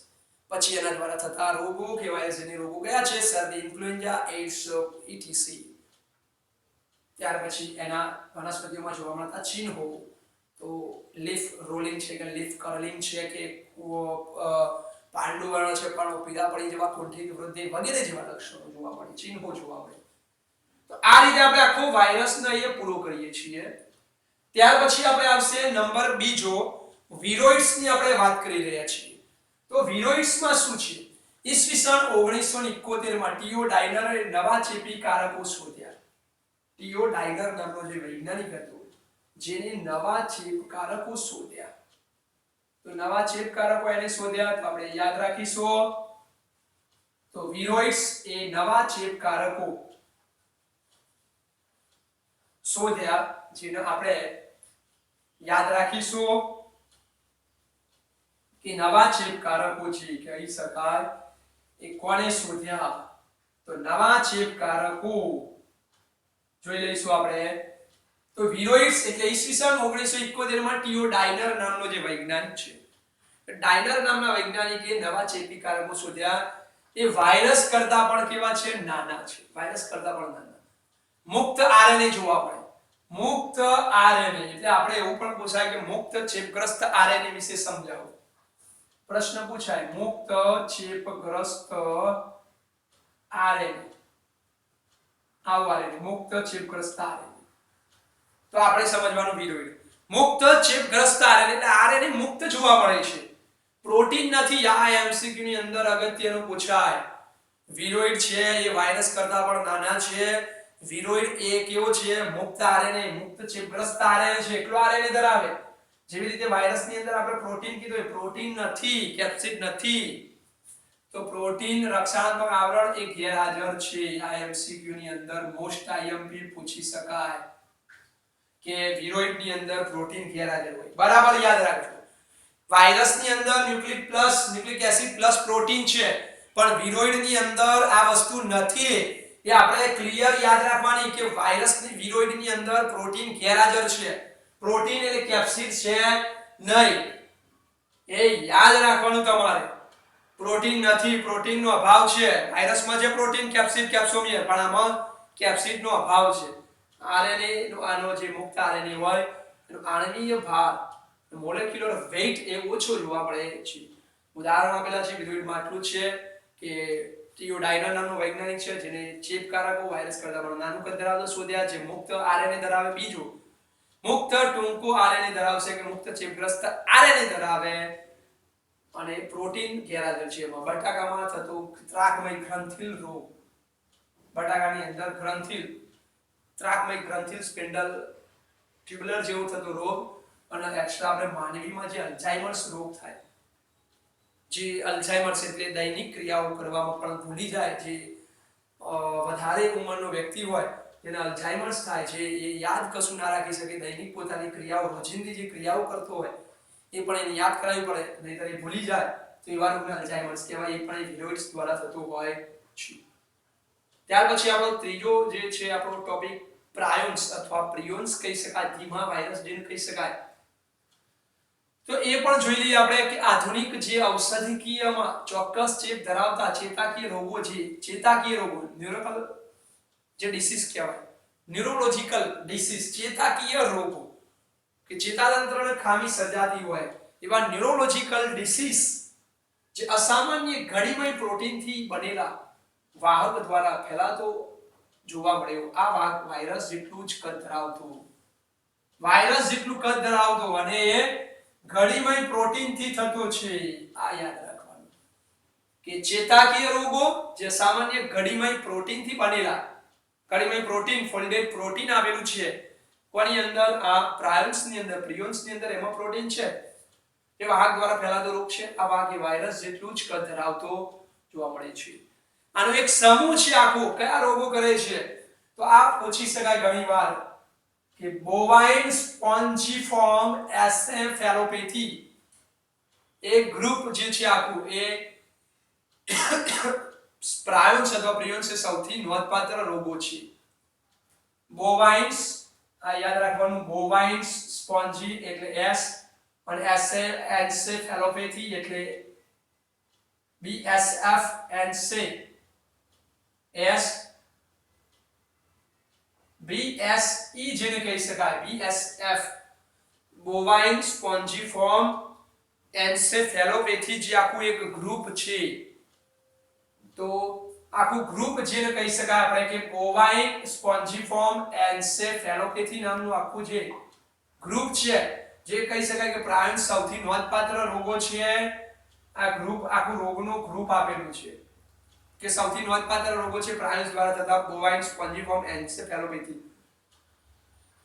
પછી એના દ્વારા થતા રોગો કેવાય છે. રોગો કયા છે? શરદી, ઇન્ફ્લુએન્ઝા, એડ્સ, ઇટીસી. ત્યાર પછી એના વનસ્પતિઓમાં જોવા મળતા ચિહ્નો, તો લીફ રોલિંગ છે કે લીફ કર્લિંગ છે કે પાંડુ વર્ણ છે પણ પીળા પડી જેવા કોઠી વૃદ્ધિ વગેરે જેવા લક્ષણો જોવા મળે, ચિહ્નો જોવા મળે. તો આ રીતે આપણે આખો વાયરસને અહીંયા પૂરો કરીએ છીએ. ત્યાર પછી આપણે આવશે નંબર બીજો, વિરોઇડ્સની આપણે વાત કરી રહ્યા છીએ. તો વિરોઇડ્સમાં શું છે? ઈસવીસન 1971 માં ટીઓ ડાયનરે નવા ચેપી કારકો શોધ્યા. ટીઓ ડાયનર નામનો જે વૈજ્ઞાનિક હતો જેને નવા ચેપકારકો શોધ્યા. તો નવા ચેપકારકો એને શોધ્યા, તો આપણે યાદ રાખીશું. તો વિરોઇડ્સ એ નવા ચેપકારકો શોધ્યા, જેને આપણે યાદ રાખીશું કે નવા ચેપકારકો છે કહી શકાય એ કોણે શોધ્યા? તો નવા ચેપકારકો જોઈ લઈશું આપણે. તો વિરોઇડ્સ એટલે ઈસવીસન 1971 માં ટીઓ ડાયનર નામનો જે વૈજ્ઞાનિક છે, ડાયનર નામના વૈજ્ઞાનિકે નવા ચેપી કારકો શોધ્યા. એ વાયરસ કરતા પણ કેવા છે? નાના છે. વાયરસ કરતા પણ નાના. મુક્ત આરએનએ જોવા મળે. મુક્ત આરએનએ એટલે આપણે એવું પણ પૂછાય કે મુક્ત ચેપગ્રસ્ત આરએનએ વિશે સમજાવો. પ્રશ્ન પૂછાય મુક્ત ચેપગ્રસ્ત આરએનએ, આવો આરએનએ મુક્ત ચેપગ્રસ્ત આરએનએ. તો આપણે સમજવાનું વિરોઇડ મુક્ત ચેપગ્રસ્ત આરએનએ એટલે આરએનએ મુક્ત જોવા મળે છે, પ્રોટીન નથી. આ એમસીક્યુ ની અંદર અગત્યનું પૂછાય. વિરોઇડ છે એ વાયરસ કરતા પણ નાના છે. વિરોઇડ એ કેવો છે? મુક્ત આરએનએ, મુક્ત ચેપગ્રસ્ત આરએનએ છે, એકલો આરએનએ ધરાવે. જેવી રીતે વાયરસની અંદર આપણે પ્રોટીન કીધું, એ પ્રોટીન નથી, કેપ્સિડ નથી. તો પ્રોટીન રક્ષણાત્મક આવરણ એ ગેરહાજર છે. આ એમસીક્યુ ની અંદર મોસ્ટ આઈએમપી પૂછી શકાય કે વિરોઇડ ની અંદર પ્રોટીન ગેરહાજર હોય. બરાબર યાદ રાખજો. વાયરસ ની અંદર ન્યુક્લિક એસિડ પ્લસ પ્રોટીન છે, પણ વિરોઇડ ની અંદર આ વસ્તુ નથી. એ આપણે ક્લિયર યાદ રાખવાની કે વાયરસ ની વિરોઇડ ની અંદર પ્રોટીન ગેરહાજર છે. પ્રોટીન એટલે કેપ્સિડ છે નહીં, એ યાદ રાખવાનું તમારે. પ્રોટીન નથી, પ્રોટીન નો અભાવ છે. વાયરસમાં જે પ્રોટીન કેપ્સિડ કેપ્સોમિયર, પણ આમાં કેપ્સિડ નો અભાવ છે. આરએનએ નો આનો જે મુક્ત આરએનએ હોય એનો આણ્વીય ભાર, મોલેક્યુલર વેઇટ એ ઓછો જોવા મળે છે. ઉદાહરણ આપેલા છે વિરોઇડમાં આટલું છે કે ટીઓ ડાયનર નામનો વૈજ્ઞાનિક છે જેને ચેપકારકો વાયરસ કરતા પણ નાનું કદ ધરાવતો શોધ્યા, જે મુક્ત આરએનએ ધરાવે. બીજું મુક્ત ટૂંકો આરએનએ ધરાવશે કે મુક્ત ચેપગ્રસ્ત આરએનએ ધરાવે, અને પ્રોટીન ગેરહાજર છે. એમાં બટાકામાં થતો ત્રાકમય ગ્રંથિલ રોગ, બટાકાની અંદર ગ્રંથિલ ત્રાકમય ગ્રંથિલ સ્પિન્ડલ ટ્યુબ્યુલર જેવો થતો રોગ, અને એક્સ્ટ્રા આપણે માનવીમાં જે અલ્ઝાઇમર્સ રોગ થાય, જે અલ્ઝાઇમર્સ એટલે દૈનિક ક્રિયાઓ કરવામાં પણ ભૂલી જાય, જે વધારે ઉંમરનો વ્યક્તિ હોય જેને અલ્ઝાઇમર્સ થાય છે, એ યાદ કશું ના રાખી શકે, દૈનિક પોતાની ક્રિયાઓ રોજિંદી જે ક્રિયાઓ કરતો હોય એ પણ એને યાદ કરાવવી પડે, નહીંતર એ ભૂલી જાય. તો એવા રોગને અલ્ઝાઇમર્સ કહેવાય. એ પણ વિરોઇડ્સ દ્વારા થતો હોય છે. ત્યાર પછી આપણો ત્રીજો જે છે આપણો ટોપિક પ્રાયોન્સ અથવા પ્રિયોન્સ કહી શકાય, ધીમા વાયરસ જેને કહી શકાય. તો એ પણ જોઈ લઈએ આપણે કે આધુનિક જે ઔષધિકીયમાં ચોક્કસ ચેપ ધરાવતા ચેતાકીય રોગો છે, ચેતાકીય રોગો ન્યુરોકલ જે ડિસીઝ કહેવાય, ન્યુરોલોજિકલ ડિસીઝ, ચેતાકીય રોગો કે ચેતાતંત્રને ખામી સર્જાતી હોય એવા ન્યુરોલોજિકલ ડિસીઝ જે અસામાન્ય ઘડીમય પ્રોટીનથી બનેલા વાહક દ્વારા ફેલાતો જોવા મળ્યો. આ વાહક વાયરસ જેટલું જ કદ ધરાવતો, વાયરસ જેટલું કદ ધરાવતો અને એ ઘડીમય પ્રોટીનથી થતો છે. આ યાદ રાખવાનું કે ચેતાકીય રોગો જે સામાન્ય ઘડીમય પ્રોટીનથી બનેલા, ઘડીમય પ્રોટીન ફોલ્ડેડ પ્રોટીન આવેલું છે કોની અંદર? આ પ્રાયોન્સની અંદર, પ્રિયોન્સની અંદર એમાં પ્રોટીન છે. એ વાહક દ્વારા ફેલાતો રોગ છે. આ વાહક એ વાયરસ જેટલું જ કદ ધરાવતો જોવા મળે છે. આનો એક સમૂહ છે આખો. કયા રોગો કરે છે? તો આ પૂછી શકાય ઘણીવાર કે બોવાઇન સ્પોન્જીફોર્મ એન્સેફેલોપેથી એ ગ્રુપ જે છે આખું એ પ્રાયોન્સ અથવા પ્રિયોન્સ સૌથી નોંધપાત્ર રોગો છે. બોવાઇન્સ, આ યાદ રાખવાનું, બોવાઇન્સ સ્પોન્જી એટલે એસ, અને એન્સેફેલોપેથી એટલે BSF એન્સે એસ, BSE જેને કહી શકાય, BSF બોવાઇન સ્પોન્જીફોર્મ એન્સેફેલોપેથી, જે આખું એક ગ્રુપ છે, તો આખું ગ્રુપ જેને કહી શકાય આપણે કે બોવાઇન સ્પોન્જીફોર્મ એન્સેફેલોપેથી નામનું આખું જે ગ્રુપ છે, જે કહી શકાય કે પ્રાણી સૌથી નોંધપાત્ર રોગો છે. આ ગ્રુપ આખું રોગનું ગ્રુપ આપેલું છે કે સૌથી નોંધપાત્ર રોગો છે પ્રાણીઓ દ્વારા થતા બોવાઇન સ્પોન્જીફોર્મ એન્સેફેલોપેથી.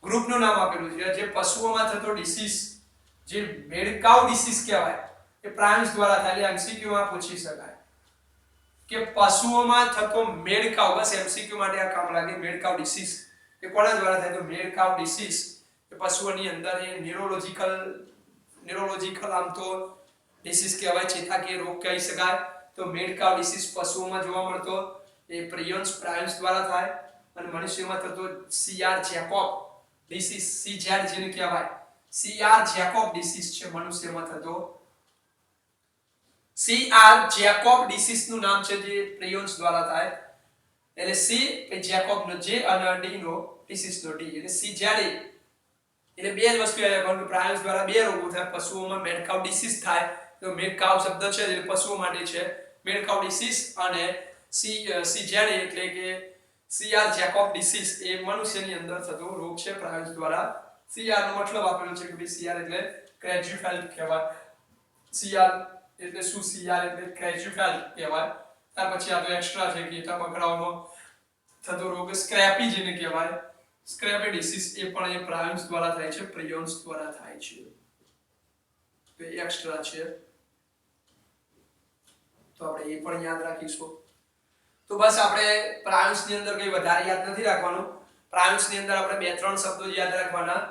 ગ્રુપનું નામ આપેલું છે. જે પશુઓમાં થતો ડિસીઝ, જે મેડ કાઉ ડિસીઝ કહેવાય, એ પ્રાણીઓ દ્વારા થાય. એમસીક્યુ માં પૂછી શકાય કે પશુઓમાં થતો મેડ કાઉ, બસ એમસીક્યુ માટે આ કામ લાગે. મેડ કાઉ ડિસીઝ એ કોના દ્વારા થાય? તો મેડ કાઉ ડિસીઝ એ પશુઓની અંદર એ ન્યુરોલોજીકલ આમ તો ડિસીઝ કહેવાય, ચેતાકીય રોગ કહી શકાય. તો મેડ કાઉ ડિસીઝ પશુઓમાં જોવા મળતો એ પ્રિયન્સ પ્રાઇમ્સ દ્વારા થાય. અને મનુષ્યમાં થતો CR જેકોબ ડિસીઝ, CZ જેને કહેવાય, CR જેકોબ ડિસીઝ છે મનુષ્યમાં થતો. CR જેકોબ ડિસીઝ નું નામ છે જે પ્રિયન્સ દ્વારા થાય. એટલે C એ જેકોબ નો J અને D નો ડિસીઝ નો D, એટલે CZ. એટલે બે જ વસ્તુ આવે, કારણ કે પ્રાણીઓ દ્વારા બે રોગો થાય. પશુઓમાં મેડ કાઉ ડિસીઝ થાય, તો મેડ કાઉ શબ્દ છે જે પશુઓ માટે છે, મેડ કાઉ ડિસીઝ. અને CZ એટલે કે CR જેકોબ ડિસીઝ એ મનુષ્યની અંદર થતો રોગ છે પ્રાણીઓ દ્વારા. CR નો મતલબ આપેલો છે કે ભાઈ CR એટલે ક્રેજ્યુફેલ કહેવાય. CR એટલે શું? CR એટલે ક્રેજ્યુફેલ કહેવાય. ત્યાર પછી આ તો એક્સ્ટ્રા છે કે બકરાઓમાં થતો રોગ સ્ક્રેપી જેને કહેવાય, સ્ક્રેપી ડિસીઝ, એ પણ એ પ્રાઇમ્સ દ્વારા થાય છે, પ્રિયન્સ દ્વારા થાય છે. તો એ એક્સ્ટ્રા છે, તો આપણે એ પણ યાદ રાખીશું. તો બસ આપણે પ્રાઇમ્સ ની અંદર કઈ વધારે યાદ નથી રાખવાનું. પ્રાઇમ્સ ની અંદર આપણે બે ત્રણ શબ્દો જ યાદ રાખવાના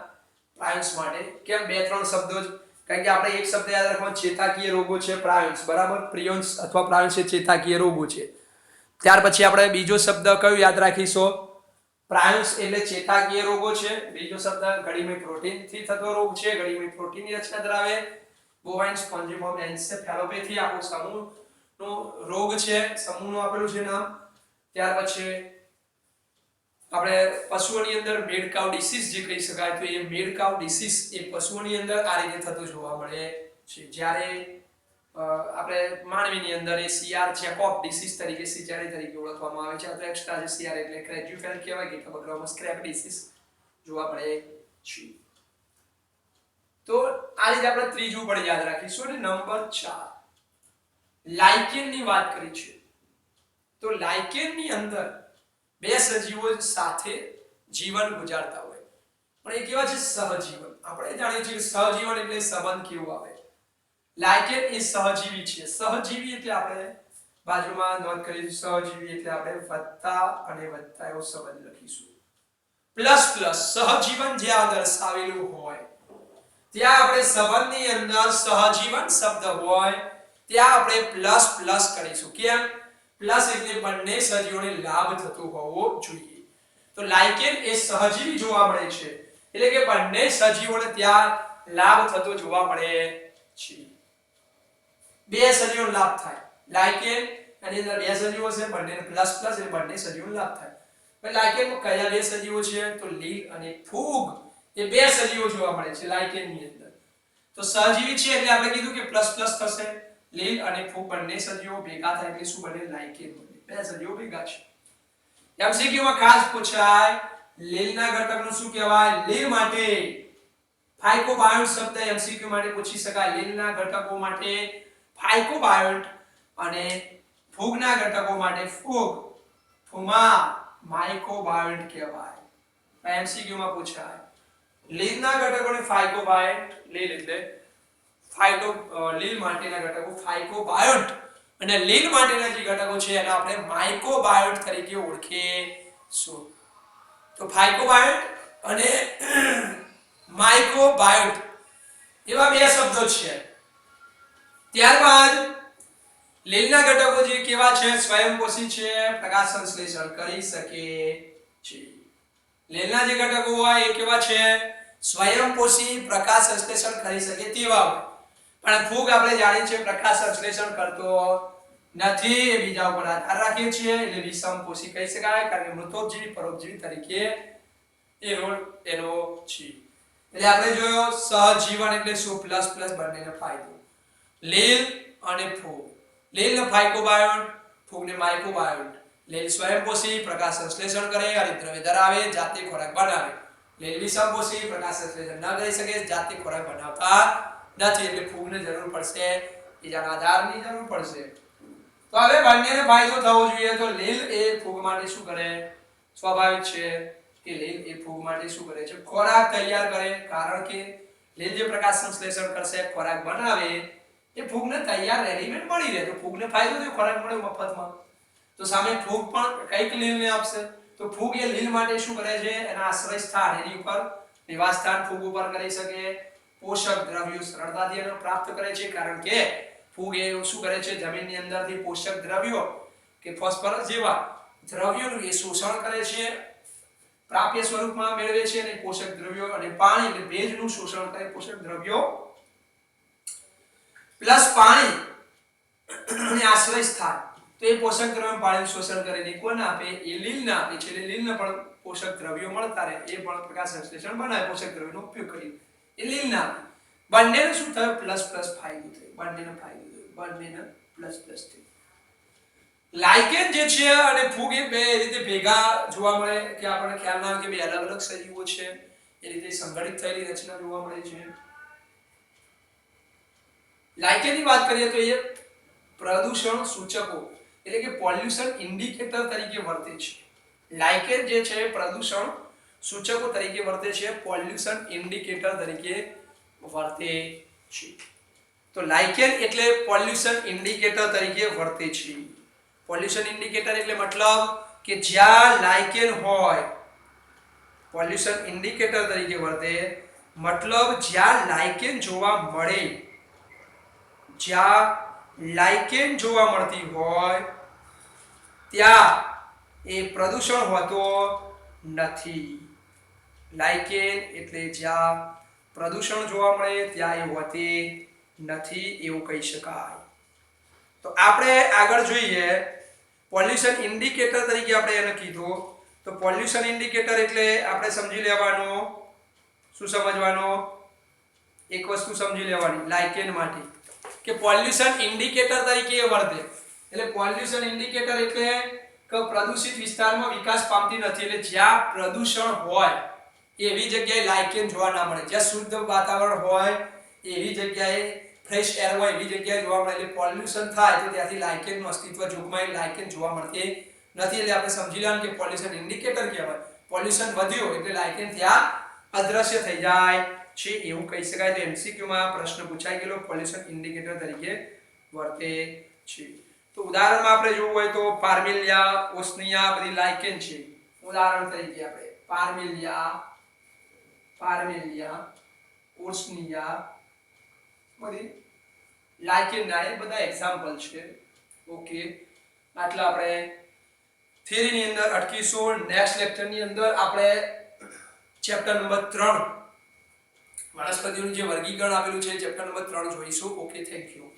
પ્રાઇમ્સ માટે. કેમ બે ત્રણ શબ્દો જ? કારણ કે આપણે એક શબ્દ યાદ રાખવાનો, ચેતાકીય રોગો છે પ્રાઇમ્સ, બરાબર. પ્રિયન્સ અથવા પ્રાઇમ્સ એ ચેતાકીય રોગો છે. ત્યાર પછી આપણે બીજો શબ્દ કયો યાદ રાખીશું? પ્રાઇમ્સ એટલે ચેતાકીય રોગો છે. બીજો શબ્દ ગળીમય પ્રોટીન થી થતો રોગ છે, ગળીમય પ્રોટીન ની રચના ધરાવે. બોવાઇન સ્પોન્જીફોર્મ એન્સેફેલોપેથી આખો સમૂહ નો રોગ છે, સમૂહનું આપેલું છે નામ. ત્યાર પછી આપણે પશુઓની અંદર મેડ કાઉ ડિસીઝ જે કહી શકાય, તો એ મેડ કાઉ ડિસીઝ એ પશુઓની અંદર આ રીતે થતો જોવા મળે છે. જ્યારે આપણે માનવીની અંદર એ CR જેકોબ ડિસીઝ તરીકે, CZ તરીકે ઓળખવામાં આવે છે. આ તો એક્સ્ટ્રા છે. CR એટલે ક્રેજ્યુફેલ કહેવાય કે બકરાઓમાં સ્ક્રેપ ડિસીઝ જોવા મળે છે. તો આ રીતે આપણે ત્રીજું પણ યાદ રાખીશું. અને નંબર 4 લાઇકેન ની વાત કરી છે. તો લાઇકેન ની અંદર બે સજીવો સાથે જીવન ગુજારતા હોય, પણ એ કેવા છે? સહજીવન. આપણે જાણીએ છીએ કે સહજીવન એટલે સંબંધ કેવો આવે. લાઇકેન એ સહજીવી છે. સહજીવી એટલે આપણે બાજુમાં નોંધ કરીશું. સહજીવી એટલે આપણે વત્તા અને વત્તા એવો સંબંધ લખીશું. પ્લસ પ્લસ સહજીવન જ્યાં દર્શાવેલું હોય ત્યાં આપણે સંબંધની અંદર સહજીવન શબ્દ હોય ત્યાં આપણે પ્લસ પ્લસ કરીશું. કેમ? પ્લસ એટલે બંને સજીવોને લાભ થતો હોવો જોઈએ. તો લાઇકેન એ સહજીવી જોવા મળે છે, એટલે કે બંને સજીવોને ત્યાં લાભ થતો જોવા મળે છે. બે સજીવોને લાભ થાય. લાઇકેન એની અંદર બે સજીવો છે, બંનેને પ્લસ પ્લસ એટલે બંને સજીવોને લાભ થાય. હવે લાઇકેનમાં કયા બે સજીવો છે? તો લીલ અને ફૂગ એ બે સજીવો જોવા મળે છે લાઇકેનની અંદર. તો સહજીવી છે એટલે આપણે કીધું કે પ્લસ પ્લસ થશે. લીલ અને ફૂગ બંને સજીવો ભેગા થાય એટલે શું બને? લાઇકેન બને. બે સજીવો ભેગા છે. એમસીક્યુ માં ખાસ પૂછાય, લીલના ઘટકનું શું કહેવાય? લીલ માટે ફાઇકોબાયોન્ટ શબ્દ એમસીક્યુ માટે પૂછી શકાય. લીલના ઘટકો માટે ફાઇકોબાયોન્ટ અને ફૂગના ઘટકો માટે ફૂગ, ફુમા, માઇકોબાયોન્ટ કહેવાય. એમસીક્યુ માં પૂછાય. લીલના ઘટકોને ફાઇકોબાયોન્ટ, લીલ એટલે લીલ માટેના ઘટકો ફાઇકોબાયોન્ટ અને લીલ માટેના જે ઘટકો છે એને આપણે માઇકોબાયોન્ટ તરીકે ઓળખીશું. તો ફાઇકોબાયોન્ટ અને માઇકોબાયોન્ટ એવા બે શબ્દો છે. ત્યારબાદ લીલના ઘટકો જે કેવા છે? સ્વયંપોષી છે, પ્રકાશ સંશ્લેષણ કરી શકે છે. લીલના જે ઘટકો હોય એ કેવા છે? સ્વયંપોષી, પ્રકાશ સંશ્લેષણ કરી શકે તેવા હોય. પણ ફૂગ આપણે જાણીએ છીએ પ્રકાશ સંશ્લેષણ કરતો નથી, બીજા ઉપર આધાર રાખે છે, એટલે વિષમપોષી કહી શકાય, કારણ કે મૃતોપજીવી પરોપજીવી તરીકે એ રોલ એનો છે. એટલે આપણે જોયો સહજીવન એટલે શું પ્લસ પ્લસ બંનેનો ફાયદો. લીલ અને ફૂગ. લીલને ફાઇકોબાયોન્ટ, ફૂગને માઇકોબાયોન્ટ. લીલ સ્વયંપોષી, પ્રકાશ સંશ્લેષણ કરે, હરિતદ્રવ્ય ધરાવે, જાતે ખોરાક બનાવે. લીલ વિષમપોષી, પ્રકાશ સંશ્લેષણ ન કરી શકે, જાતે ખોરાક બનાવતા નથી. એટલે ફૂગને જરૂર પડશે, બીજાના આધારની જરૂર પડશે. તો હવે બંનેને ફાયદો થવો જોઈએ. તો લીલ એ ફૂગ માટે શું કરે? સ્વાભાવિક છે કે લીલ એ ફૂગ માટે શું કરે છે? ખોરાક તૈયાર કરે. કારણ કે લીલ જે પ્રકાશ સંશ્લેષણ કરશે, ખોરાક બનાવે, એ ફૂગને તૈયાર રેડીમેડ મળી રહે. તો ફૂગને ફાયદો થયો, ખોરાક મળ્યો મફતમાં. તો સામે ફૂગ પણ કઈક લીલને આપશે. તો ફૂગ એ લીલ માટે શું કરે છે? એના આશ્રય સ્થાન, એની ઉપર નિવાસ સ્થાન ફૂગ ઉપર કરી શકે. પોષક દ્રવ્યો સરળતાથી એને પ્રાપ્ત કરે છે. કારણ કે ફૂગ એ શું કરે છે? જમીનની અંદરથી પોષક દ્રવ્યો કે ફોસ્ફરસ જેવા દ્રવ્યોનું એ શોષણ કરે છે, પ્રાપ્ય સ્વરૂપમાં મેળવે છે. અને પોષક દ્રવ્યો અને પાણી એટલે ભેજનું શોષણ કરે. પોષક દ્રવ્યો પ્લસ પાણી અને આશ્રય સ્થાન. તો એ પોષક દ્રવ્યો પાણીનું શોષણ કરીને કોને આપે? એ લીલને આપે છે. એટલે લીલને પણ પોષક દ્રવ્યો મળતા રહે. એ પણ પ્રકાશ સંશ્લેષણ બનાવે પોષક દ્રવ્યોનો ઉપયોગ કરી. એ લીલને આપે. બંનેને શું થયું? પ્લસ પ્લસ ફાયદો થયો. બંનેને ફાયદો થયો. બંનેને પ્લસ પ્લસ થયો. લાઇકેન જે છે અને ફૂગ એ બે રીતે ભેગા જોવા મળે કે આપણને ખ્યાલ ના આવે કે બે અલગ અલગ સજીવો છે. એ રીતે સંગઠિત થયેલી રચના જોવા મળે છે. લાઇકેનની વાત કરીએ તો એ પ્રદૂષણ સૂચકો એટલે કે પોલ્યુશન ઇન્ડિકેટર તરીકે વર્તે છે. લાઇકેન જે છે પ્રદૂષણ સૂચકો તરીકે વર્તે છે, પોલ્યુશન ઇન્ડિકેટર તરીકે વર્તે છે. તો લાઇકેન એટલે પોલ્યુશન ઇન્ડિકેટર તરીકે વર્તે છે. પોલ્યુશન ઇન્ડિકેટર એટલે મતલબ કે જ્યાં લાઇકેન હોય, પોલ્યુશન ઇન્ડિકેટર તરીકે વર્તે મતલબ જ્યાં લાઇકેન જોવા મળે, જ્યાં લાઇકેન જોવા મળતી હોય ત્યાં એ પ્રદૂષણ હોતો નથી. લાઇકેન એટલે જ્યાં પ્રદૂષણ જોવા મળે ત્યાં એ હોતી નથી એવું કહી શકાય. તો આપણે આગળ જોઈએ પોલ્યુશન ઇન્ડિકેટર તરીકે આપણે એને કીધું. તો પોલ્યુશન ઇન્ડિકેટર એટલે આપણે સમજી લેવાનું, શું સમજવાનું? એક વસ્તુ સમજી લેવાની લાઇકેન માટે કે પોલ્યુશન ઇન્ડિકેટર તરીકે વર્તે. એટલે પોલ્યુશન ઇન્ડિકેટર એટલે કે પ્રદૂષિત વિસ્તારમાં વિકાસ પામતી નથી. એટલે જ્યાં પ્રદૂષણ હોય એવી જગ્યાએ લાઇકેન જોવા ના મળે. જ્યાં શુદ્ધ વાતાવરણ હોય એવી જગ્યાએ, ફ્રેશ એર હોય એવી જગ્યાએ જોવા મળે. એટલે પોલ્યુશન થાય તો ત્યાંથી લાઇકેનનું અસ્તિત્વ જોગમાય, લાઇકેન જોવા મળતી નથી. એટલે આપણે સમજી લેવાનું કે પોલ્યુશન ઇન્ડિકેટર કહેવાય. પોલ્યુશન વધ્યો એટલે લાઇકેન ત્યાં અદ્રશ્ય થઈ જાય છે એવું કહી શકાય. તો MCQ માં પ્રશ્ન પૂછાઈ ગયેલો પોલ્યુશન ઇન્ડિકેટર તરીકે વર્તે છે. તો ઉદાહરણમાં આપણે જોવું હોય તો પાર્મિલિયા, ઓસ્નિયા બધી લાઇકેન છે. ઉદાહરણ તરીકે આપણે પાર્મિલિયા, ઓસ્નિયા બધી લાઇકેન ના એ બધા એક્ઝામ્પલ છે. ઓકે, આટલા આપણે થિયરીની અંદર અટકીશું. નેક્સ્ટ લેક્ચરની અંદર આપણે ચેપ્ટર નંબર 3 વનસ્પતિઓનું જે વર્ગીકરણ આપેલું છે ચેપ્ટર નંબર 3 જોઈશું. Okay, thank you.